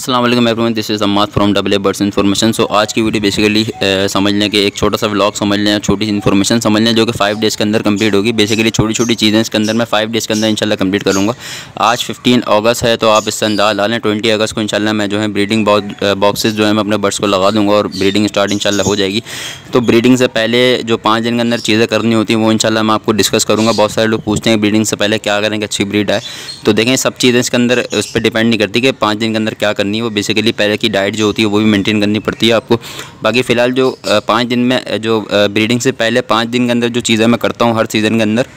अस्सलाम वालेकुम everyone, this is Ammad from AA birds information. सो आज की वीडियो बेसिकली समझ लें कि एक छोटा सा व्लॉग समझ लें, छोटी सी इन्फॉर्मेशन समझ लें जो कि 5 डेज़ के अंदर कंप्लीट होगी। बेसिकली छोटी छोटी चीज़ें इसके अंदर मैं 5 डेज़ के अंदर इंशाल्लाह कंप्लीट करूँगा। आज 15 अगस्त है तो आप इससे अंदाज़ ला लें 20 अगस्त को इंशाल्लाह मैं जो है ब्रीडिंग बॉक्सेस जो है मैं अपने बर्ड्स को लगा दूँगा और ब्रीडिंग स्टार्ट इंशाल्लाह हो जाएगी। तो ब्रीडिंग से पहले जो 5 दिन के अंदर चीज़ें करनी होती हैं वो इंशाल्लाह मैं आपको डिस्कस करूँगा। बहुत सारे लोग पूछते हैं ब्रीडिंग से पहले क्या करें कि अच्छी ब्रीड आए। तो देखें सब चीज़ें इसके अंदर उस पर डिपेंड नहीं करती कि 5 दिन के अंदर क्या करनी है। वो बेसिकली पहले की डाइट जो होती है वो भी मेंटेन करनी पड़ती है आपको। बाकी फ़िलहाल जो 5 दिन में जो ब्रीडिंग से पहले 5 दिन के अंदर जो चीज़ें मैं करता हूँ हर सीज़न के अंदर,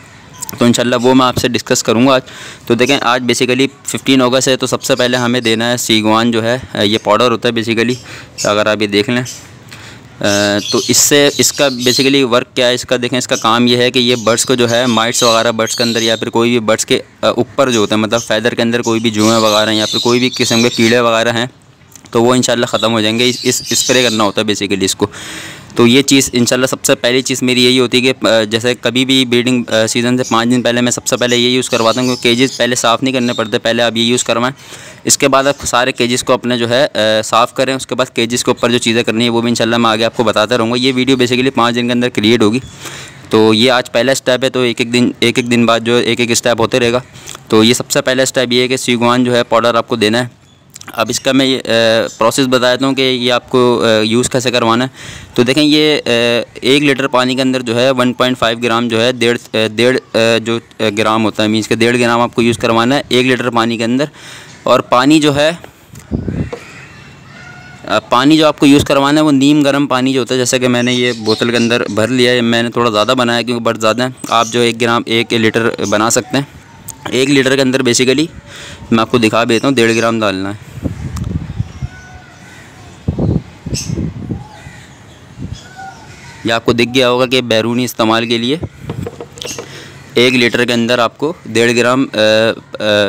तो इंशाल्लाह वो मैं आपसे डिस्कस करूँगा आज। तो देखें आज बेसिकली 15 अगस्त है तो सबसे पहले हमें देना है सीगवान जो है, ये पाउडर होता है बेसिकली। अगर आप ये देख लें तो इससे इसका बेसिकली वर्क क्या है इसका, देखें इसका काम ये है कि ये बर्ड्स को जो है माइट्स वगैरह बर्ड्स के अंदर या फिर कोई भी बर्ड्स के ऊपर जो होता है मतलब फैदर के अंदर कोई भी जुएँ वगैरह या फिर कोई भी किस्म के कीड़े वगैरह हैं तो वो इंशाल्लाह ख़त्म हो जाएंगे। इस स्प्रे करना होता है बेसिकली इसको। तो ये चीज़ इंशाल्लाह सबसे पहली चीज़ मेरी यही होती है कि जैसे कभी भी ब्रीडिंग सीज़न से 5 दिन पहले मैं सबसे पहले ये यूज़ करवाता हूँ क्योंकि केजेस पहले साफ़ नहीं करने पड़ते, पहले आप ये यूज़ करवाएं। इसके बाद आप सारे केजेस को अपने जो है साफ़ करें। उसके बाद केजेस के ऊपर जो चीज़ें करनी है वो भी इंशाल्लाह मैं आगे आपको बताता रहूँगा। ये वीडियो बेसिकली 5 दिन के अंदर क्रिएट होगी। तो ये आज पहला स्टेप है, तो एक एक दिन बाद जो एक स्टेप होते रहेगा। तो ये सबसे पहला स्टेप ये है कि सीगवान जो है पाउडर आपको देना है। अब इसका मैं ये प्रोसेस बता देता हूँ कि ये आपको यूज़ कैसे करवाना है। तो देखें ये 1 लीटर पानी के अंदर जो है 1.5 ग्राम जो है डेढ़ जो ग्राम होता है मीन्स के 1.5 ग्राम आपको यूज़ करवाना है 1 लीटर पानी के अंदर। और पानी जो है पानी जो आपको यूज़ करवाना है वो नीम गर्म पानी जो होता है, जैसे कि मैंने ये बोतल के अंदर भर लिया है। मैंने थोड़ा ज़्यादा बनाया क्योंकि बर्ड ज़्यादा है। आप जो 1 लीटर बना सकते हैं। 1 लीटर के अंदर बेसिकली मैं आपको दिखा भी देता हूँ 1.5 ग्राम डालना है। ये आपको दिख गया होगा कि बैरूनी इस्तेमाल के लिए 1 लीटर के अंदर आपको 1.5 ग्राम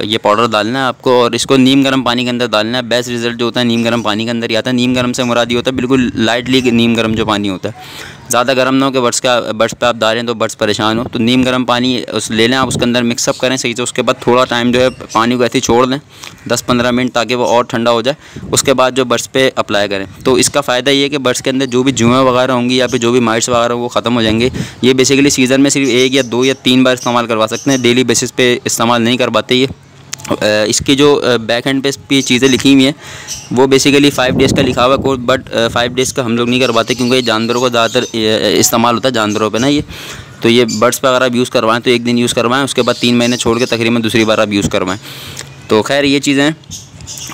ये पाउडर डालना है आपको। और इसको नीम गर्म पानी के अंदर डालना है। बेस्ट रिज़ल्ट जो होता है नीम गर्म पानी के अंदर ही आता है। नीम गर्म से मुराद ये होता है बिल्कुल लाइटली नीम गर्म जो पानी होता है, ज़्यादा गर्म ना हो कि बर्ड्स पे आप डालें तो बर्ड्स परेशान हो। तो नीम गर्म पानी उस ले लें आप, उसके अंदर मिक्सअप करें सही से। उसके बाद थोड़ा टाइम जो है पानी को ऐसे ही छोड़ दें 10-15 मिनट ताकि वो और ठंडा हो जाए। उसके बाद जो बर्ड्स पे अप्लाई करें। तो इसका फ़ायदा ये है कि बर्ड्स के अंदर जो भी जुएँ वगैरह होंगी या फिर जो भी माइट्स वगैरह वो ख़त्म हो जाएंगे। ये बेसिकली सीज़न में सिर्फ 1 या 2 या 3 बार इस्तेमाल करवा सकते हैं, डेली बेसिस पे इस्तेमाल नहीं कर पाते ये। इसकी जो बैक एंड पे चीज़ें लिखी हुई हैं वो बेसिकली 5 डेज़ का लिखा हुआ है कोड, बट 5 डेज़ का हम लोग नहीं करवाते क्योंकि ये जानवरों को ज़्यादातर इस्तेमाल होता है जानवरों पे ना ये। तो ये बर्ड्स पे अगर आप यूज़ करवाएं तो 1 दिन यूज़ करवाएं, उसके बाद 3 महीने छोड़ के तकरीबन दूसरी बार आप यूज़ करवाएं। तो खैर ये चीज़ें हैं।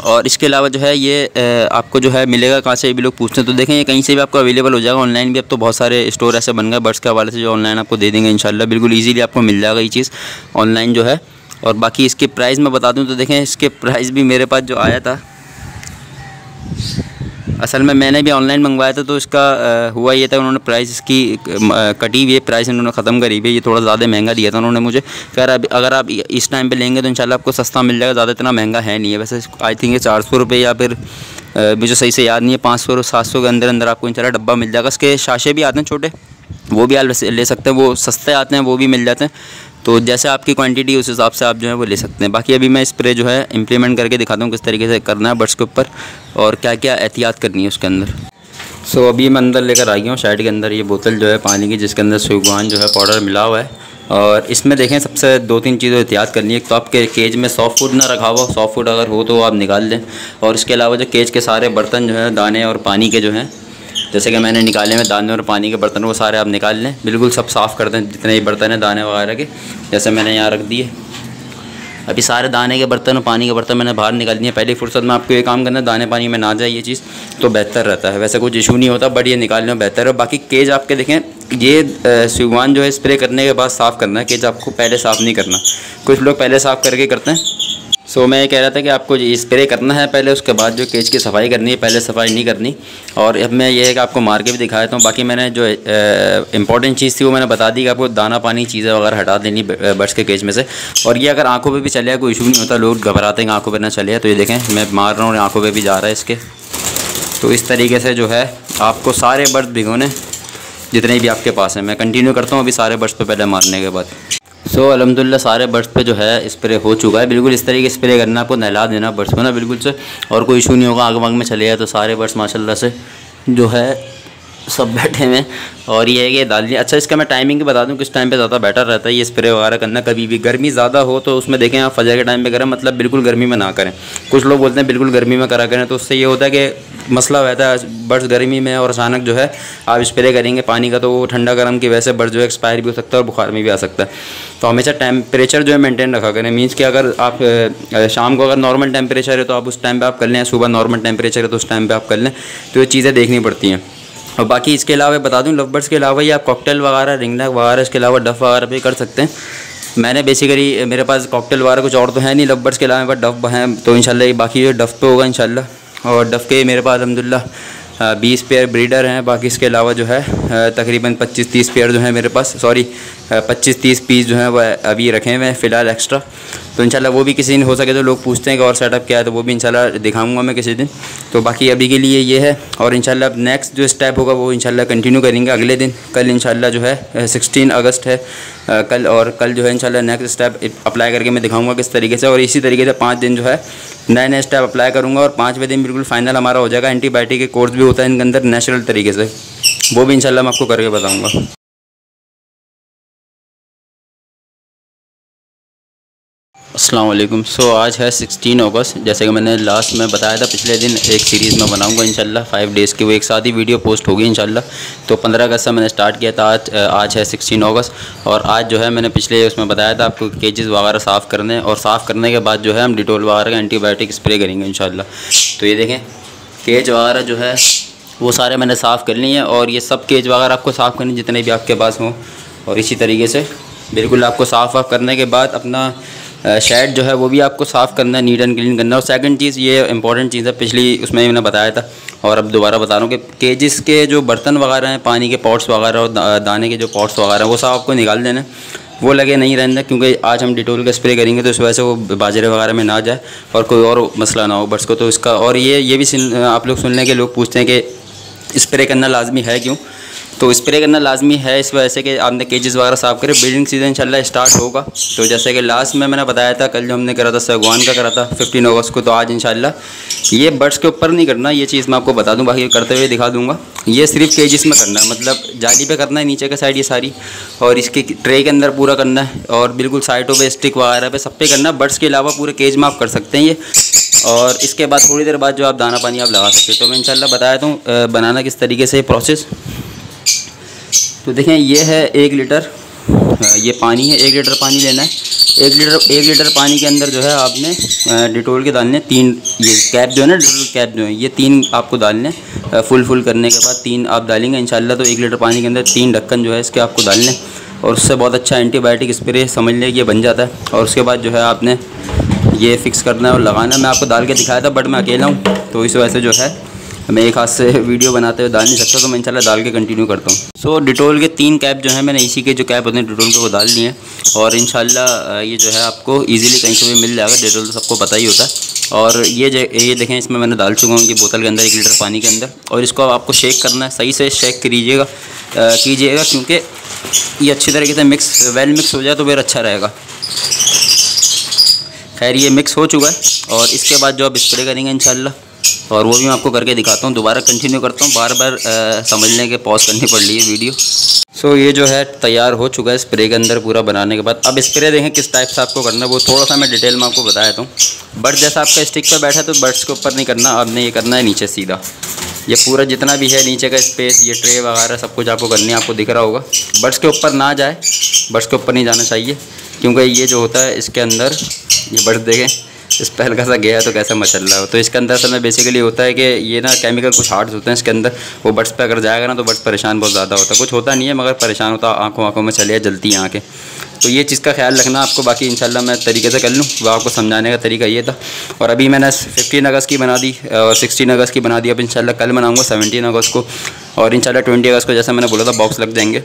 और इसके अलावा जो है ये आपको जो है मिलेगा कहाँ से, ये भी लोग पूछते हैं। तो देखें ये कहीं से भी आपको अवेलेबल हो जाएगा, ऑनलाइन भी। अब तो बहुत सारे स्टोर ऐसे बन गए बर्ड्स के हवाले से जो ऑनलाइन आपको दे देंगे इंशाल्लाह। बिल्कुल ईजीली आपको मिल जाएगा ये चीज़ ऑनलाइन जो है। और बाकी इसके प्राइस मैं बता दूं तो देखें इसके प्राइस भी मेरे पास जो आया था, असल में मैंने भी ऑनलाइन मंगवाया था तो इसका हुआ ये था उन्होंने प्राइस इसकी कटी हुई है, प्राइस इन्होंने ख़त्म करी हुई है। ये थोड़ा ज़्यादा महंगा दिया था उन्होंने मुझे। खैर अगर आप इस टाइम पे लेंगे तो इंशाल्लाह आपको सस्ता मिल जाएगा, ज़्यादा इतना महंगा है नहीं है। वैसे आई थिंक ये 400 रुपये या फिर मुझे सही से याद नहीं है 500 700 के अंदर अंदर आपको इंशाल्लाह डब्बा मिल जाएगा। इसके शाशे भी आते हैं छोटे, वो भी आप ले सकते हैं, वो सस्ते आते हैं, वो भी मिल जाते हैं। तो जैसे आपकी क्वांटिटी उस हिसाब से आप जो है वो ले सकते हैं। बाकी अभी मैं स्प्रे जो है इम्प्लीमेंट करके दिखाता हूँ किस तरीके से करना है बर्ड्स के ऊपर और क्या क्या एहतियात करनी है उसके अंदर। सो अभी मैं अंदर लेकर आ गया हूँ साइड के अंदर ये बोतल जो है पानी की, जिसके अंदर सीगवान जो है पाउडर मिला हुआ है। और इसमें देखें सबसे 2-3 चीज़ें एहतियात करनी है। तो आपके केज में सॉफ्ट फूड ना रखा हुआ, सॉफ्ट फूड अगर हो तो आप निकाल दें। और इसके अलावा जो केज के सारे बर्तन जो है दाने और पानी के जो हैं, जैसे कि मैंने निकाले में दाने और पानी के बर्तन, वो सारे आप निकाल लें। बिल्कुल सब साफ़ कर दें जितने भी बर्तन हैं दाने वगैरह के, जैसे मैंने यहाँ रख दिए। अभी सारे दाने के बर्तन और पानी के बर्तन मैंने बाहर निकाल दिए। पहली फुर्सत में आपको ये काम करना है, दाने पानी में ना जाए ये चीज़ तो बेहतर रहता है। वैसे कुछ इशू नहीं होता बट ये निकालना बेहतर है। बाकी केज आपके देखें ये सीगवान जो है स्प्रे करने के बाद साफ़ करना है, केज आपको पहले साफ़ नहीं करना। कुछ लोग पहले साफ़ करके करते हैं। सो मैं ये कह रहा था कि आपको स्प्रे करना है पहले, उसके बाद जो केज की सफाई करनी है, पहले सफाई नहीं करनी। और अब मैं ये है कि आपको मार के भी दिखा देता हूँ। बाकी मैंने जो इंपॉर्टेंट चीज़ थी वो मैंने बता दी कि आपको दाना पानी चीज़ें वगैरह हटा देनी बर्ड्स के केज में से। और ये अगर आंखों पे भी चले कोई इशू नहीं होता, लोग घबराते हैं आंखों पे ना चले। तो ये देखें मैं मार रहा हूँ, आंखों पे भी जा रहा है इसके। तो इस तरीके से जो है आपको सारे बर्ड्स भिगोने जितने भी आपके पास हैं। मैं कंटिन्यू करता हूँ अभी सारे बर्ड्स पे पहले मारने के बाद। सो अल्हम्दुलिल्लाह सारे बर्ड्स पे जो है स्प्रे हो चुका है। बिल्कुल इस तरीके स्प्रे करना, आपको नहला देना बर्ड्स को ना बिल्कुल से, और कोई इशू नहीं होगा। आग वाग में चले जाए तो सारे बर्ड्स माशाल्लाह से जो है सब बैठे हुए हैं। और ये है कि डाल दिया। अच्छा, इसका मैं टाइमिंग बता दूं किस टाइम पे ज़्यादा बेटर रहता है ये स्प्रे वगैरह करना। कभी भी गर्मी ज़्यादा हो तो उसमें देखें आप फजर के टाइम पे करें, मतलब बिल्कुल गर्मी में ना करें। कुछ लोग बोलते हैं बिल्कुल गर्मी में करा करें, तो उससे ये होता है कि मसला रहता है बर्ड्स गर्मी में, और अचानक जो है आप स्प्रे करेंगे पानी का तो वो ठंडा गर्म की वजह से बर्ड जो है एक्सपायर भी हो सकता है और बुखार में भी आ सकता है। तो हमेशा टेम्परेचर जो है मेंटेन रखा करें। मीन्स कि अगर आप शाम को अगर नॉर्मल टेम्परेचर है तो आप उस टाइम पे आप कर लें, सुबह नॉर्मल टेम्परेचर है तो उस टाइम पे आप कर लें। तो ये चीज़ें देखनी पड़ती हैं। और बाकी इसके अलावा बता दूं, लव बर्ड्स के अलावा ये आप कॉकटेल वगैरह, रिंगनेक वगैरह, इसके अलावा डफ वगैरह भी कर सकते हैं। मैंने बेसिकली मेरे पास कॉकटेल वगैरह कुछ और तो है नहीं लव बर्ड्स के अलावा, बट डफ हैं तो इंशाल्लाह ये बाकी जो डफ पे होगा इंशाल्लाह। और डफ के मेरे पास अल्हम्दुलिल्लाह 20 पेयर ब्रीडर हैं। बाकी इसके अलावा जो है तकरीबन 25-30 पेयर जो है मेरे पास, सॉरी 25-30 पीस जो है वह अभी रखे हुए हैं फ़िलहाल एक्स्ट्रा। तो इंशाल्लाह वो भी किसी दिन हो सके तो लोग पूछते हैं कि और सेटअप क्या है, तो वो भी इंशाल्लाह दिखाऊंगा मैं किसी दिन। तो बाकी अभी के लिए ये है, और इंशाल्लाह नेक्स्ट जो स्टेप होगा वो इंशाल्लाह कंटिन्यू करेंगे अगले दिन। कल इंशाल्लाह जो है 16 अगस्त है कल, और कल जो है इंशाल्लाह नेक्स्ट स्टेप अप्लाई करके मैं दिखाऊंगा किस तरीके से। और इसी तरीके से 5 दिन जो है नए नए स्टेप अप्लाई करूँगा, और 5वें दिन बिल्कुल फाइनल हमारा हो जाएगा। एंटीबायोटिक के कोर्स भी होता है इनके अंदर नेचुरल तरीके से, वो भी इंशाल्लाह मैं आपको करके बताऊँगा। अस्सलाम वालेकुम। सो आज है 16 अगस्त, जैसे कि मैंने लास्ट में बताया था पिछले दिन एक सीरीज़ में बनाऊंगा इंशाल्लाह 5 डेज़ की, वो एक साथ ही वीडियो पोस्ट होगी इंशाल्लाह। तो 15 अगस्त से मैंने स्टार्ट किया था, आज है 16 अगस्त। और आज जो है मैंने पिछले उसमें बताया था आपको केजेस वगैरह साफ़ करने, और साफ़ करने के बाद जो है हम डिटोल वगैरह का एंटीबायोटिक स्प्रे करेंगे इंशाल्लाह। तो ये देखें केज वगैरह जो है वो सारे मैंने साफ़ कर लिए हैं, और ये सब केज वगैरह आपको साफ़ करने जितने भी आपके पास हों। और इसी तरीके से बिल्कुल आपको साफ़ करने के बाद अपना शेड जो है वो भी आपको साफ़ करना है, नीट एंड क्लीन करना है। और सेकंड चीज़ ये इंपॉर्टेंट चीज़ है, पिछली उसमें मैंने बताया था और अब दोबारा बता रहा हूँ कि केजेस के जो बर्तन वगैरह हैं, पानी के पॉट्स वगैरह और दाने के जो पॉट्स वगैरह हैं, वो सब आपको निकाल देना है, वो लगे नहीं रहने, क्योंकि आज हम डिटोल का स्प्रे करेंगे तो इस वजह से वो बाजरे वगैरह में ना जाए और कोई और मसला ना हो बर्ड्स को। तो इसका और ये भी आप लोग सुन लें कि लोग पूछते हैं कि स्प्रे करना लाजमी है क्यों। तो स्प्रे करना लाजमी है इस वजह से कि आपने केजेस वगैरह साफ़ करें, ब्रीडिंग सीज़न इंशाल्लाह स्टार्ट होगा। तो जैसे कि लास्ट में मैंने बताया था, कल जो हमने करा था सागवान का करा था 15 अगस्त को, तो आज इंशाल्लाह ये बर्ड्स के ऊपर नहीं करना, ये चीज़ मैं आपको बता दूं, बाकी करते हुए दिखा दूंगा। ये सिर्फ केजेस में करना है, मतलब जाली पे करना है नीचे का साइड ये सारी, और इसके ट्रे के अंदर पूरा करना है, और बिल्कुल साइडों पर स्टिक वगैरह पर सब पे करना है। बर्ड्स के अलावा पूरे केज में आप कर सकते हैं ये, और इसके बाद थोड़ी देर बाद जो आप दाना पानी आप लगा सकते हैं। तो मैं इंशाल्लाह बताया था बनाना किस तरीके से प्रोसेस। तो देखें ये है 1 लीटर, ये पानी है, 1 लीटर पानी लेना है। 1 लीटर पानी के अंदर जो है आपने डिटोल के डालने 3, ये कैप जो है ना, डिटोल कैप जो है ये 3 आपको डालने, फुल करने के बाद 3 आप डालेंगे इंशाल्लाह। तो 1 लीटर पानी के अंदर 3 ढक्कन जो है इसके आपको डालने, और उससे बहुत अच्छा एंटीबायोटिक स्प्रे समझ लें ये बन जाता है। और उसके बाद जो है आपने ये फिक्स करना है और लगाना है। मैं आपको डाल के दिखाया था, बट मैं अकेला हूँ तो इस वजह से जो है मैं एक हाथ से वीडियो बनाते हुए डाल नहीं सकता, तो मैं इंशाल्लाह डाल के कंटिन्यू करता हूँ। सो डिटोल के 3 कैप जो है मैंने इसी के जो कैप होते हैं डिटोल के वो डाल दिए हैं, और इंशाल्लाह ये जो है आपको इजीली कहीं से भी मिल जाएगा। डिटोल तो सबको पता ही होता है। और ये देखें इसमें मैंने डाल चुका हूँ ये बोतल के अंदर 1 लीटर पानी के अंदर, और इसको आपको शेक करना है, सही से शेक कीजिएगा क्योंकि ये अच्छी तरीके से वेल मिक्स हो जाए तो फिर अच्छा रहेगा। खैर ये मिक्स हो चुका है, और इसके बाद जो आप स्प्रे करेंगे इंशाल्लाह, और वो भी मैं आपको करके दिखाता हूँ। दोबारा कंटिन्यू करता हूँ, बार बार समझने के पॉज करनी पड़ रही है वीडियो। सो ये जो है तैयार हो चुका है स्प्रे के अंदर पूरा बनाने के बाद। अब स्प्रे देखें किस टाइप से आपको करना है, वो थोड़ा सा मैं डिटेल में आपको बता देता हूँ। बर्ड जैसा आपका स्टिक पर बैठा है तो बर्ड्स के ऊपर नहीं करना, आपने ये करना है नीचे सीधा। ये पूरा जितना भी है नीचे का स्पेस, ये ट्रे वगैरह सब कुछ आपको करनी है, आपको दिख रहा होगा। बर्ड्स के ऊपर ना जाए, बर्ड्स के ऊपर नहीं जाना चाहिए, क्योंकि ये जो होता है इसके अंदर ये बर्ड्स देखें इस पर हल्का सा गया तो कैसा मचल रहा हो। तो इसके अंदर असल में बेसिकली होता है कि ये ना केमिकल कुछ हार्ड्स होते हैं इसके अंदर, वो बर्ड्स पे अगर जाएगा ना तो बर्ड्स परेशान बहुत ज़्यादा होता है। कुछ होता नहीं है मगर परेशान होता, आँखों में चले जलती हैं आँखें। तो ये चीज़ का ख्याल रखना आपको। बाकी इंशाल्लाह मैं तरीके से कर लूँ, वो आपको समझाने का तरीका ये था। और अभी मैंने 15 अगस्त की बना दी और 16 अगस्त की बना दी। अब इंशाल्लाह कल बनाऊँगा 17 अगस्त को, और इंशाल्लाह 20 अगस्त को जैसा मैंने बोला था बॉक्स लग जाएंगे।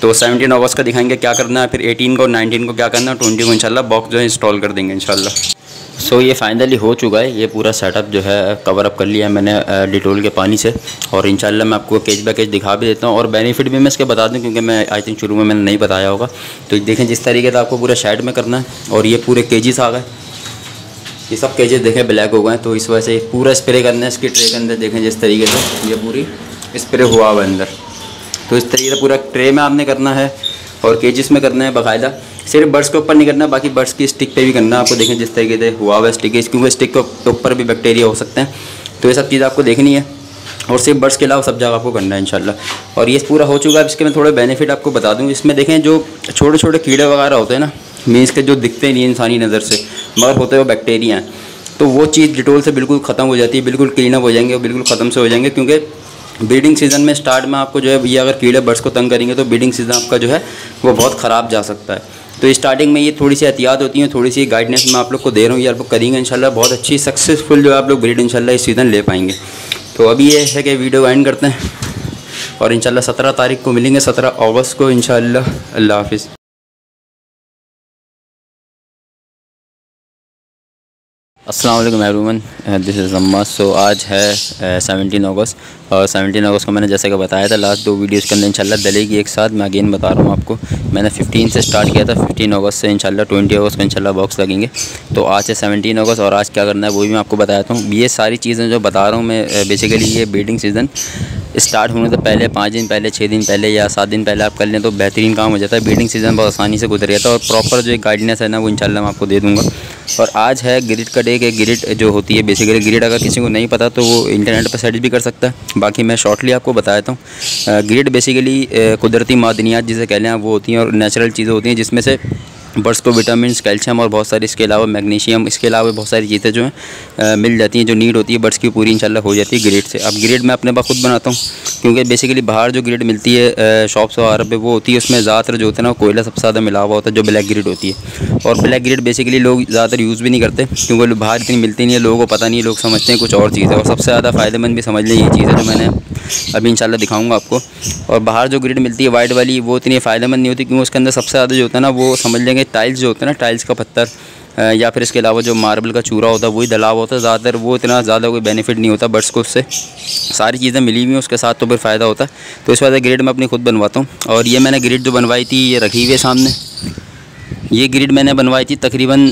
तो 17 अगस्त का दिखाएंगे क्या करना है, फिर 18 को 19 को क्या करना है, 20 को इंशाल्लाह बॉक्स जो है इंस्टॉल कर देंगे इंशाल्लाह। सो ये फाइनली हो चुका है, ये पूरा सेटअप जो है कवर अप कर लिया है मैंने डिटोल के पानी से। और इंशाल्लाह मैं आपको केज बाय केज दिखा भी देता हूँ और बेनिफिट भी मैं इसके बता दूँ, क्योंकि मैं आई थिंक शुरू में मैंने नहीं बताया होगा। तो देखें जिस तरीके से आपको पूरा शेड में करना है। और ये पूरे केजेस आ गए, ये सब केजेस देखें ब्लैक हो गए, तो इस वजह से पूरा स्प्रे करना है इसकी ट्रे के अंदर। देखें जिस तरीके से ये पूरी स्प्रे हुआ हुआ अंदर, तो इस तरीके से पूरा ट्रे में आपने करना है और केजेस में करना है बाकायदा। सिर्फ बर्ड्स के ऊपर नहीं करना, बाकी बर्ड्स की स्टिक पे भी करना है आपको। देखें जिस तरीके से हुआ हुआ स्टिक है, क्योंकि स्टिक के ऊपर भी बैक्टीरिया हो सकते हैं। तो ये सब चीज़ आपको देखनी है और सिर्फ बर्ड्स के अलावा सब जगह आपको करना है इंशाल्लाह। और ये पूरा हो चुका है। इसके मैं थोड़े बेनिफिट आपको बता दूँ। इसमें देखें जो छोटे छोटे कीड़े वगैरह होते हैं ना, मीन्स के जो दिखते नहीं इंसानी नज़र से मगर होते हैं वो बैक्टीरिया हैं, तो वो चीज़ डिटोल से बिल्कुल ख़त्म हो जाती है, बिल्कुल क्लीन अप हो जाएंगे, बिल्कुल ख़त्म से हो जाएंगे। क्योंकि ब्रीडिंग सीज़न में स्टार्ट में आपको जो है ये अगर कीड़े बर्ड्स को तंग करेंगे तो ब्रीडिंग सीज़न आपका जो है वो बहुत ख़राब जा सकता है। तो स्टार्टिंग में ये थोड़ी सी एहतियात होती है, थोड़ी सी गाइडेंस मैं आप लोग को दे रहा हूँ, ये आप लोग करेंगे इंशाल्लाह बहुत अच्छी सक्सेसफुल जो है आप लोग ब्रीड इंशाल्लाह इस सीज़न ले पाएंगे। तो अभी ये है कि वीडियो एंड करते हैं और इंशाल्लाह 17 तारीख को मिलेंगे, 17 अगस्त को इंशाल्लाह। अल्लाह हाफिज़। अस्सलाम वालेकुम एवरीवन, दिस इज़ अम्मा। सो आज है 17 अगस्त और 17 अगस्त को मैंने जैसे कि बताया था लास्ट 2 वीडियोज़ के अंदर इंशाल्लाह डलेगी एक साथ। मैं अगेन बता रहा हूँ आपको, मैंने 15 से स्टार्ट किया था, 15 अगस्त से इंशाल्लाह 20 अगस्त को इंशाल्लाह बॉक्स लगेंगे। तो आज है 17 अगस्त और आज क्या करना है वो भी मैं आपको बताता हूँ। ये सारी चीज़ें जो बता रहा हूँ मैं बेसिकली ये ब्रीडिंग सीज़न स्टार्ट होने से पहले 5 दिन पहले, 6 दिन पहले या 7 दिन पहले आप कर लें तो बेहतरीन काम हो जाता है। ब्रीडिंग सीज़न बहुत आसानी से गुजर जाता है और प्रॉपर जो एक गाइडेंस है ना वो इंशाल्लाह मैं आपको दे दूँगा। और आज है ग्रिड का डे के ग्रिड जो होती है बेसिकली ग्रिड अगर किसी को नहीं पता तो वो इंटरनेट पर सर्च भी कर सकता है, बाकी मैं शॉर्टली आपको बता देता हूँ। ग्रिड बेसिकली कुदरती मादनियात जिसे कह लें वो होती हैं और नेचुरल चीज़ें होती हैं जिसमें से बर्ड्स को विटामिन, कैल्शियम और बहुत सारी इसके अलावा मैग्नीशियम, इसके अलावा बहुत सारी चीज़ें जो हैं मिल जाती हैं, जो नीड होती है बर्ड्स की पूरी इंशाल्लाह हो जाती है ग्रिड से। अब ग्रिड मैं अपने पास खुद बनाता हूँ, क्योंकि बेसिकली बाहर जो ग्रिड मिलती है शॉप्स वगैरह पे वो होती है, उसमें ज़्यादातर जो होता है ना कोयला सबसे ज़्यादा मिला हुआ होता है, जो ब्लैक ग्रिड होती है। और ब्लैक ग्रिड बेसिकली लोग ज़्यादातर यूज़ भी नहीं करते, क्योंकि बाहर इतनी मिलती नहीं है, लोगों को पता नहीं है, लोग समझते हैं कुछ और चीज़ है। और सबसे ज़्यादा फ़ायदेमंद भी समझ लें ये चीज़ है जो मैंने अभी इंशाल्लाह दिखाऊंगा आपको। और बाहर जो ग्रिड मिलती है वाइट वाली वो इतनी फ़ायदेमंद नहीं होती, क्योंकि उसके अंदर सबसे ज़्यादा जो होता है ना वो समझ लेंगे टाइल्स जो होता है ना, टाइल्स का पत्थर या फिर इसके अलावा जो मार्बल का चूरा होता है वही दला हुआ होता है ज़्यादातर। वो इतना ज़्यादा कोई बेनिफिट नहीं होता बर्ड्स को, उससे सारी चीज़ें मिली हुई हैं उसके साथ तो फिर फ़ायदा होता है। तो इस वजह से ग्रिड मैं अपनी खुद बनवाता हूँ। और ये मैंने ग्रिड जो बनवाई थी ये रखी हुई है सामने। ये ग्रिड मैंने बनवाई थी तकरीबन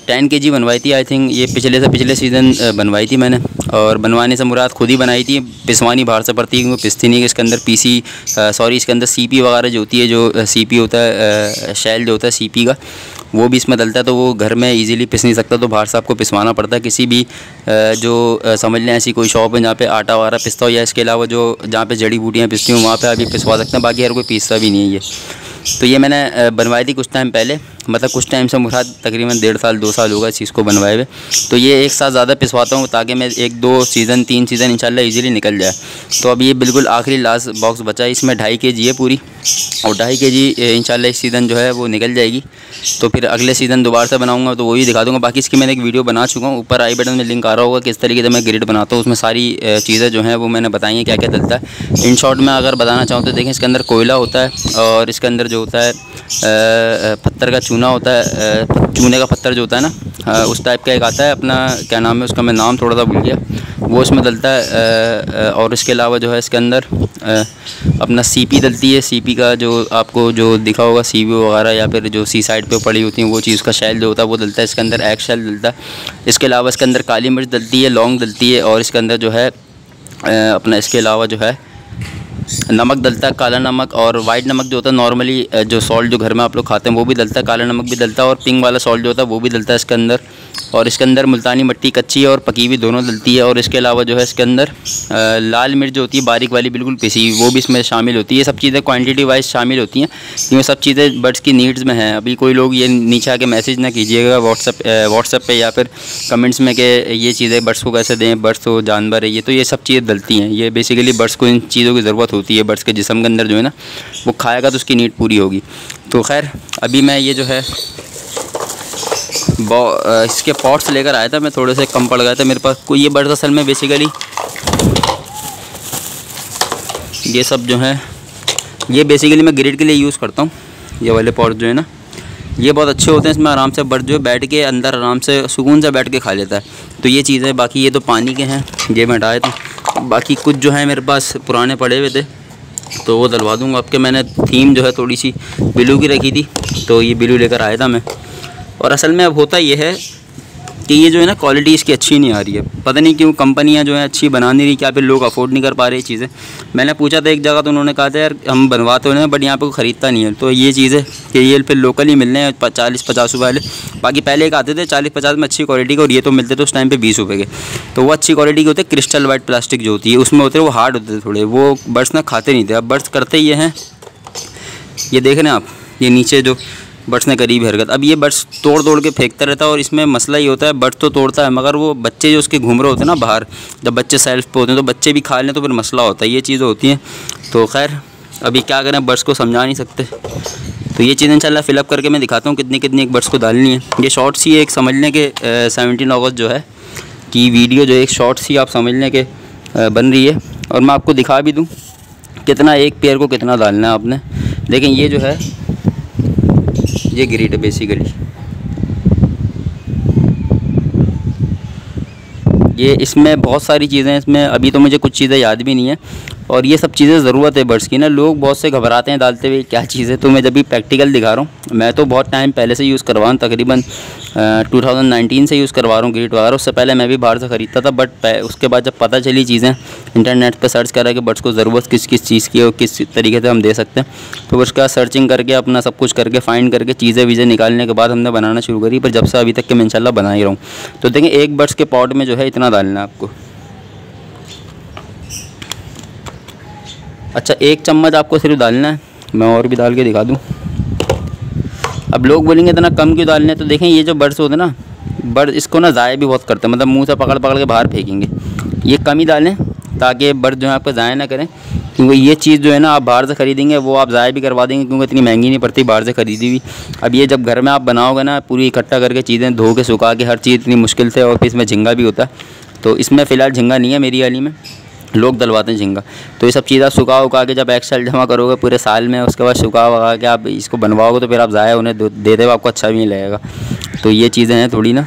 10 kg बनवाई थी आई थिंक, ये पिछले सीज़न बनवाई थी मैंने। और बनवाने से मुराद खुद ही बनाई थी, पिसवानी बाहर से पड़ती है क्योंकि पिसती नहीं है। इसके अंदर इसके अंदर सीपी वगैरह जो होती है, जो सीपी होता है शैल जो होता है सीपी का वो भी इसमें डलता है, तो वो घर में इजीली पिस नहीं सकता, तो बाहर से आपको पिसवाना पड़ता है। किसी भी जो समझ लें ऐसी कोई शॉप है जहाँ पे आटा वगैरह पिसता हो, या इसके अलावा जो जहाँ पे जड़ी बूटियाँ पिसती हूँ वहाँ पे आप पिसवा सकते हैं, बाकी हर कोई पीसता भी नहीं है ये। तो ये मैंने बनवाई थी कुछ टाइम पहले, मतलब कुछ टाइम से मुराद तकरीबन 1.5 साल 2 साल होगा इस चीज़ को बनवाए हुए। तो ये एक साथ ज़्यादा पिसवाता हूँ ताकि मैं 1, 2 सीज़न 3 सीज़न इंशाल्लाह इजीली निकल जाए। तो अब ये बिल्कुल आखिरी लास्ट बॉक्स बचा है, इसमें 2.5 kg है पूरी, और 2.5 kg इंशाल्लाह इस सीज़न जो है वो निकल जाएगी। तो फिर अगले सीज़न दोबारा से बनाऊँगा तो वही दिखा दूँगा। बाकी इसकी मैंने एक वीडियो बना चुका हूँ, ऊपर आई बटन में लिंक आ रहा होगा किस तरीके से मैं ग्रिड बनाता हूँ, उसमें सारी चीज़ें जो हैं वो मैंने बताई हैं क्या क्या डलता है। इन शॉर्ट में अगर बताना चाहूँ तो देखें इसके अंदर कोयला होता है और इसके अंदर जो होता है पत्थर का चूना होता है, चूने का पत्थर जो होता है ना उस टाइप का एक आता है, अपना क्या नाम है उसका मैं नाम थोड़ा सा भूल गया, वो इसमें डलता है। और इसके अलावा जो है इसके अंदर अपना सीपी डलती है, सीपी का जो आपको जो दिखा होगा सीपी वगैरह या फिर जो सी साइड पे पड़ी होती हैं वो चीज़ का शैल जो होता है वो डलता है इसके अंदर, एग शैल डलता है। इसके अलावा इसके अंदर काली मिर्च डलती है, लौंग डलती है, और इसके अंदर जो है अपना इसके अलावा जो है नमक डलता है, काला नमक, और वाइट नमक जो होता है नॉर्मली जो सॉल्ट जो घर में आप लोग खाते हैं वो भी डलता है, काला नमक भी डलता है, और पिंक वाला सॉल्ट जो होता है वो भी डलता है इसके अंदर। और इसके अंदर मुल्तानी मिट्टी कच्ची और पकी हुई दोनों डलती है। और इसके अलावा जो है इसके अंदर लाल मिर्च जो होती है बारीक वाली बिल्कुल पिसी हुई वो भी इसमें शामिल होती है। ये सब चीज़ें क्वांटिटी वाइज शामिल होती हैं, क्योंकि सब चीज़ें बर्ड्स की नीड्स में हैं। अभी कोई लोग ये नीचे आके मैसेज ना कीजिएगा व्हाट्सएप पे या फिर कमेंट्स में कि ये चीज़ें बर्ड्स को कैसे दें, बर्ड्स तो जानवर है ये, तो ये सब चीज़ें डलती हैं। ये बेसिकली बर्ड्स को इन चीज़ों की ज़रूरत होती है, बर्ड्स के जिस्म के अंदर जो है ना वो खाएगा तो उसकी नीड पूरी होगी। तो खैर अभी मैं ये जो है इसके पॉट्स लेकर आया था, मैं थोड़े से कम पड़ गया था मेरे पास। कोई ये बर्ड्स असल में बेसिकली ये सब जो है ये बेसिकली मैं ग्रिड के लिए यूज़ करता हूँ। ये वाले पॉट्स जो है ना ये बहुत अच्छे होते हैं, इसमें आराम से बर्ड जो है बैठ के अंदर आराम से सुकून से बैठ के खा लेता है। तो ये चीज़ें, बाकी ये तो पानी के हैं, ये मैं हटाए थे। बाकी कुछ जो है मेरे पास पुराने पड़े हुए थे तो वो डलवा दूँगा आपके। मैंने थीम जो है थोड़ी सी ब्लू की रखी थी, तो ये ब्लू लेकर आया था मैं। और असल में अब होता ये है कि ये जो है ना क्वालिटी इसकी अच्छी नहीं आ रही है, पता नहीं क्यों कंपनियां जो है अच्छी बना नहीं रही, क्या फिर लोग अफोर्ड नहीं कर पा रहे ये चीज़ें। मैंने पूछा था एक जगह तो उन्होंने कहा था यार हम बनवाते हैं बट यहाँ पे कोई ख़रीदता नहीं है। तो ये चीज़ है कि ये फिर लोकल ही मिल रहे हैं 40-50 रुपये वाले। बाकी पहले एक आते थे 40-50 में अच्छी क्वालिटी के, और ये तो मिलते थे उस टाइम पर 20 रुपये के। तो वो अच्छी क्वालिटी के होते, क्रिस्टल वाइट प्लास्टिक जो होती है उसमें होते, वो हार्ड होते थे थोड़े, वो बर्ड्स ना खाते नहीं थे। अब बर्ड्स करते ये हैं, ये देख रहे हैं आप, ये नीचे जो बर्ड्स ने करीब हरकत, अब ये बर्ड्स तोड़ तोड़ के फेंकता रहता है। और इसमें मसला ये होता है, बर्ड्स तो तोड़ता है मगर वो बच्चे जो उसके घूम रहे होते हैं ना बाहर, जब बच्चे सेल्फ पे होते हैं तो बच्चे भी खा लें तो फिर मसला होता है, ये चीज़ें होती हैं। तो खैर अभी क्या करें, बर्ड्स को समझा नहीं सकते। तो ये चीज़ें इंशाल्लाह फिलअप करके मैं दिखाता हूँ कितनी कितनी एक बर्ड्स को डालनी है। ये शॉर्ट सी एक समझ लें कि 17 अगस्त जो है कि वीडियो जो एक शॉर्ट सी आप समझ लें कि बन रही है। और मैं आपको दिखा भी दूँ कितना एक पेयर को कितना डालना है आपने। लेकिन ये जो है ये ग्रिड है बेसिकली, ये इसमें बहुत सारी चीज़ें हैं इसमें, अभी तो मुझे कुछ चीज़ें याद भी नहीं है। और ये सब चीज़ें ज़रूरत है बर्ड्स की ना, लोग बहुत से घबराते हैं डालते हुए क्या चीज़ है। तो मैं जब भी प्रैक्टिकल दिखा रहा हूँ, मैं तो बहुत टाइम पहले से यूज़ करवा रहा हूँ, तकरीबन 2019 से यूज़ करवा रहा हूँ ग्रिड वगैरह। उससे पहले मैं भी बाहर से ख़रीदता था, बट उसके बाद जब पता चली चीज़ें, इंटरनेट पर सर्च करा कि बर्ड्स को ज़रूरत किस किस चीज़ की है और किस तरीके से हम दे सकते हैं, तो उसका सर्चिंग करके अपना सब कुछ करके फाइंड करके चीज़ें वीज़ें निकालने के बाद हमने बनाना शुरू करी। पर जब से अभी तक के मैं इंशाल्लाह बना ही रहा हूँ। तो देखें एक बर्ड्स के पॉट में जो है इतना डालना है आपको। अच्छा 1 चम्मच आपको सिर्फ डालना है, मैं और भी डाल के दिखा दूँ। अब लोग बोलेंगे इतना कम क्यों डालना है, तो देखें ये जो बर्ड्स होते हैं ना, बर्ड इसको ना ज़ाया भी बहुत करते हैं, मतलब मुंह से पकड़ पकड़ के बाहर फेंकेंगे। ये कम ही डालें ताकि बर्ड जो है आपको ज़ाया ना करें, क्योंकि ये चीज़ जो है ना आप बाहर से ख़रीदेंगे वो आप ज़ाया भी करवा देंगे, क्योंकि इतनी महंगी नहीं पड़ती बाहर से ख़रीदी हुई। अब ये जब घर में आप बनाओगे ना पूरी इकट्ठा करके चीज़ें धो के सुखा के, हर चीज़ इतनी मुश्किल से, और फिर इसमें झींगा भी होता है। तो इसमें फ़िलहाल झींगा नहीं है मेरी वाली में, लोग डलवाते हैं झींगा। तो ये सब चीज़ आप सुखा उका के जब एक्सेल जमा करोगे पूरे साल में, उसके बाद सुखा वगा के आप इसको बनवाओगे तो फिर आप ज़ाया उन्हें दे दे आपको अच्छा भी नहीं लगेगा। तो ये चीज़ें हैं थोड़ी ना,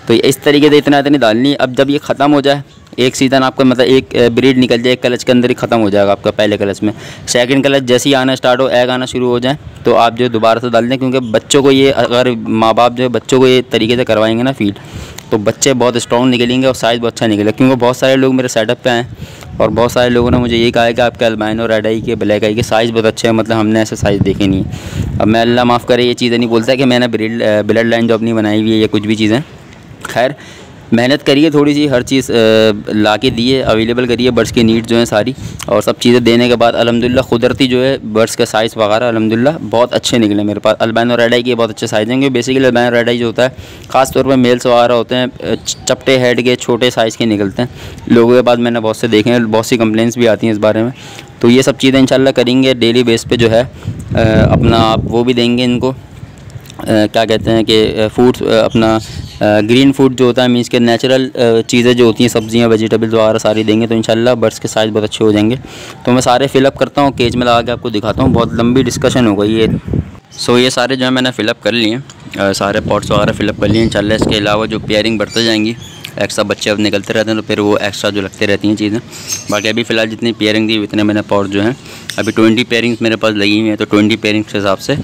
तो इस तरीके से इतनी डालनी है। अब जब ये ख़त्म हो जाए, एक सीज़न आपका मतलब एक ब्रीड निकल जाए, एक क्लच के अंदर ही ख़त्म हो जाएगा आपका पहले क्लच में। सेकंड क्लच जैसे ही आना स्टार्ट हो, एग आना शुरू हो जाए, तो आप जो दोबारा से डाल दें, क्योंकि बच्चों को ये, अगर माँ बाप जो है बच्चों को ये तरीके से करवाएंगे ना फीड, तो बच्चे बहुत स्ट्रॉन्ग निकलेंगे और साइज़ बहुत अच्छा निकलेगा। क्योंकि बहुत सारे लोग मेरे सेटअप पे आए और बहुत सारे लोगों ने मुझे यही कहा है कि आपके अल्बाइनो रेड आई के ब्लैक आई के साइज़ बहुत अच्छे हैं, मतलब हमने ऐसे साइज़ देखे नहीं है। अब मैं अल्लाह माफ़ करे ये चीज़ें नहीं बोलता कि मैंने ब्लड लाइन जो अपनी बनाई हुई है या कुछ भी चीज़ें, खैर मेहनत करिए थोड़ी सी, हर चीज़ ला के दिए, अवेलेबल करिए बर्ड्स की नीड जो है सारी, और सब चीज़ें देने के बाद अल्हम्दुलिल्लाह कुदरती जो है बर्ड्स का साइज़ वगैरह अल्हम्दुलिल्लाह बहुत अच्छे निकले मेरे पास। अल्बाइनो रेड आई के बहुत अच्छे साइज़ हैं। बेसिकली अल्बाइनो रेड आई जो होता है ख़ास तौर पर मेल्स वगैरह होते हैं, चपटे हेड के छोटे साइज़ के निकलते हैं। लोगों के पास मैंने बहुत से देखे हैं, बहुत सी कंप्लेंट्स भी आती हैं इस बारे में। तो ये सब चीज़ें इंशाल्लाह करेंगे डेली बेस पे जो है अपना आप वो भी देंगे इनको, क्या कहते हैं कि फूड्स, अपना ग्रीन फूड जो होता है, मीन्स के नेचुरल चीज़ें जो होती हैं, सब्जियां वेजिटेबल्स वगैरह सारी देंगे, तो इंशाल्लाह बर्ड्स के साइज़ बहुत अच्छे हो जाएंगे। तो मैं सारे फिलअप करता हूँ, केज में लगा के आपको दिखाता हूँ, बहुत लंबी डिस्कशन हो गई ये। सो ये सारे जो है मैंने फ़िलअप कर लिए, सारे पॉट्स वगैरह फ़िलअप कर लिए इंशाल्लाह। इसके अलावा जो पेयरिंग बढ़ते जाएंगी, एक्स्ट्रा बच्चे अब निकलते रहते हैं, तो फिर वो एक्स्ट्रा जो लगते रहती हैं चीज़ें। बाकी अभी फ़िलहाल जितनी पेयरिंग थी उतने मैंने पॉट जो हैं, अभी 20 पेयरिंग्स मेरे पास लगी हुई हैं, तो 20 पेयरिंग्स के हिसाब से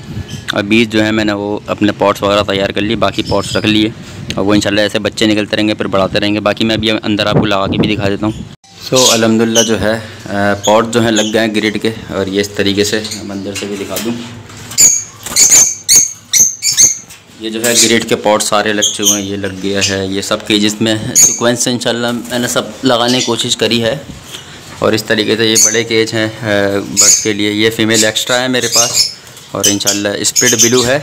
और 20 जो है मैंने वो अपने पॉट्स वगैरह तैयार कर लिए, बाकी पॉट्स रख लिए, और वो इंशाल्लाह ऐसे बच्चे निकलते रहेंगे फिर बढ़ाते रहेंगे। बाकी मैं अभी अंदर आपको लगा के भी दिखा देता हूँ। सो अल्हम्दुलिल्लाह जो है पॉट जो है लग गए हैं ग्रिड के, और ये इस तरीके से मैं अंदर से भी दिखा दूँ। ये जो है ग्रिड के पॉट सारे लग चुके हैं, ये लग गया है, ये सब केजेस में सीक्वेंस से इंशाल्लाह मैंने सब लगाने की कोशिश करी है। और इस तरीके से ये बड़े केज हैं बर्ड्स के लिए। ये फ़ीमेल एक्स्ट्रा है मेरे पास, और इंशाल्लाह स्प्लिट ब्लू है,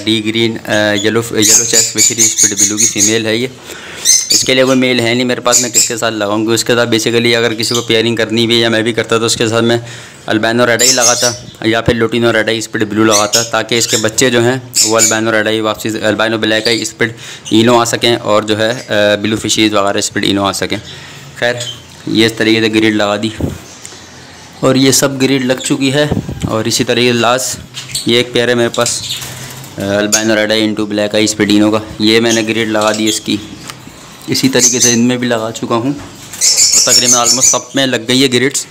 D green yellow chest fishery split blue की फ़ीमेल है ये। इसके लिए कोई मेल है नहीं मेरे पास, मैं किसके साथ लगाऊंगी। उसके साथ बेसिकली अगर किसी को पेयरिंग करनी भी है या मैं भी करता तो उसके साथ मैं अल्बाइनो रेड आई लगाता या फिर लुटिनो रेड आई स्प्लिट ब्लू लगाता, ताकि इसके बच्चे जो हैं वो अल्बाइनो रेड आई वापसी अल्बाइनो ब्लैक आई स्प्लिट इनो आ सकें, और जो है ब्लू फिशीज़ वगैरह स्प्लिट इनो आ सकें। खैर ये इस तरीके से ग्रिड लगा दी, और ये सब ग्रिड लग चुकी है। और इसी तरीके लास्ट ये एक पेयर है मेरे पास अल्बाइनो रेड आई इंटू ब्लैक आई स्पेडिनो का। ये मैंने ग्रिड लगा दी इसकी, इसी तरीके से इनमें भी लगा चुका हूँ। तकरीबन ऑलमोस्ट सब में लग गई है ग्रिड्स,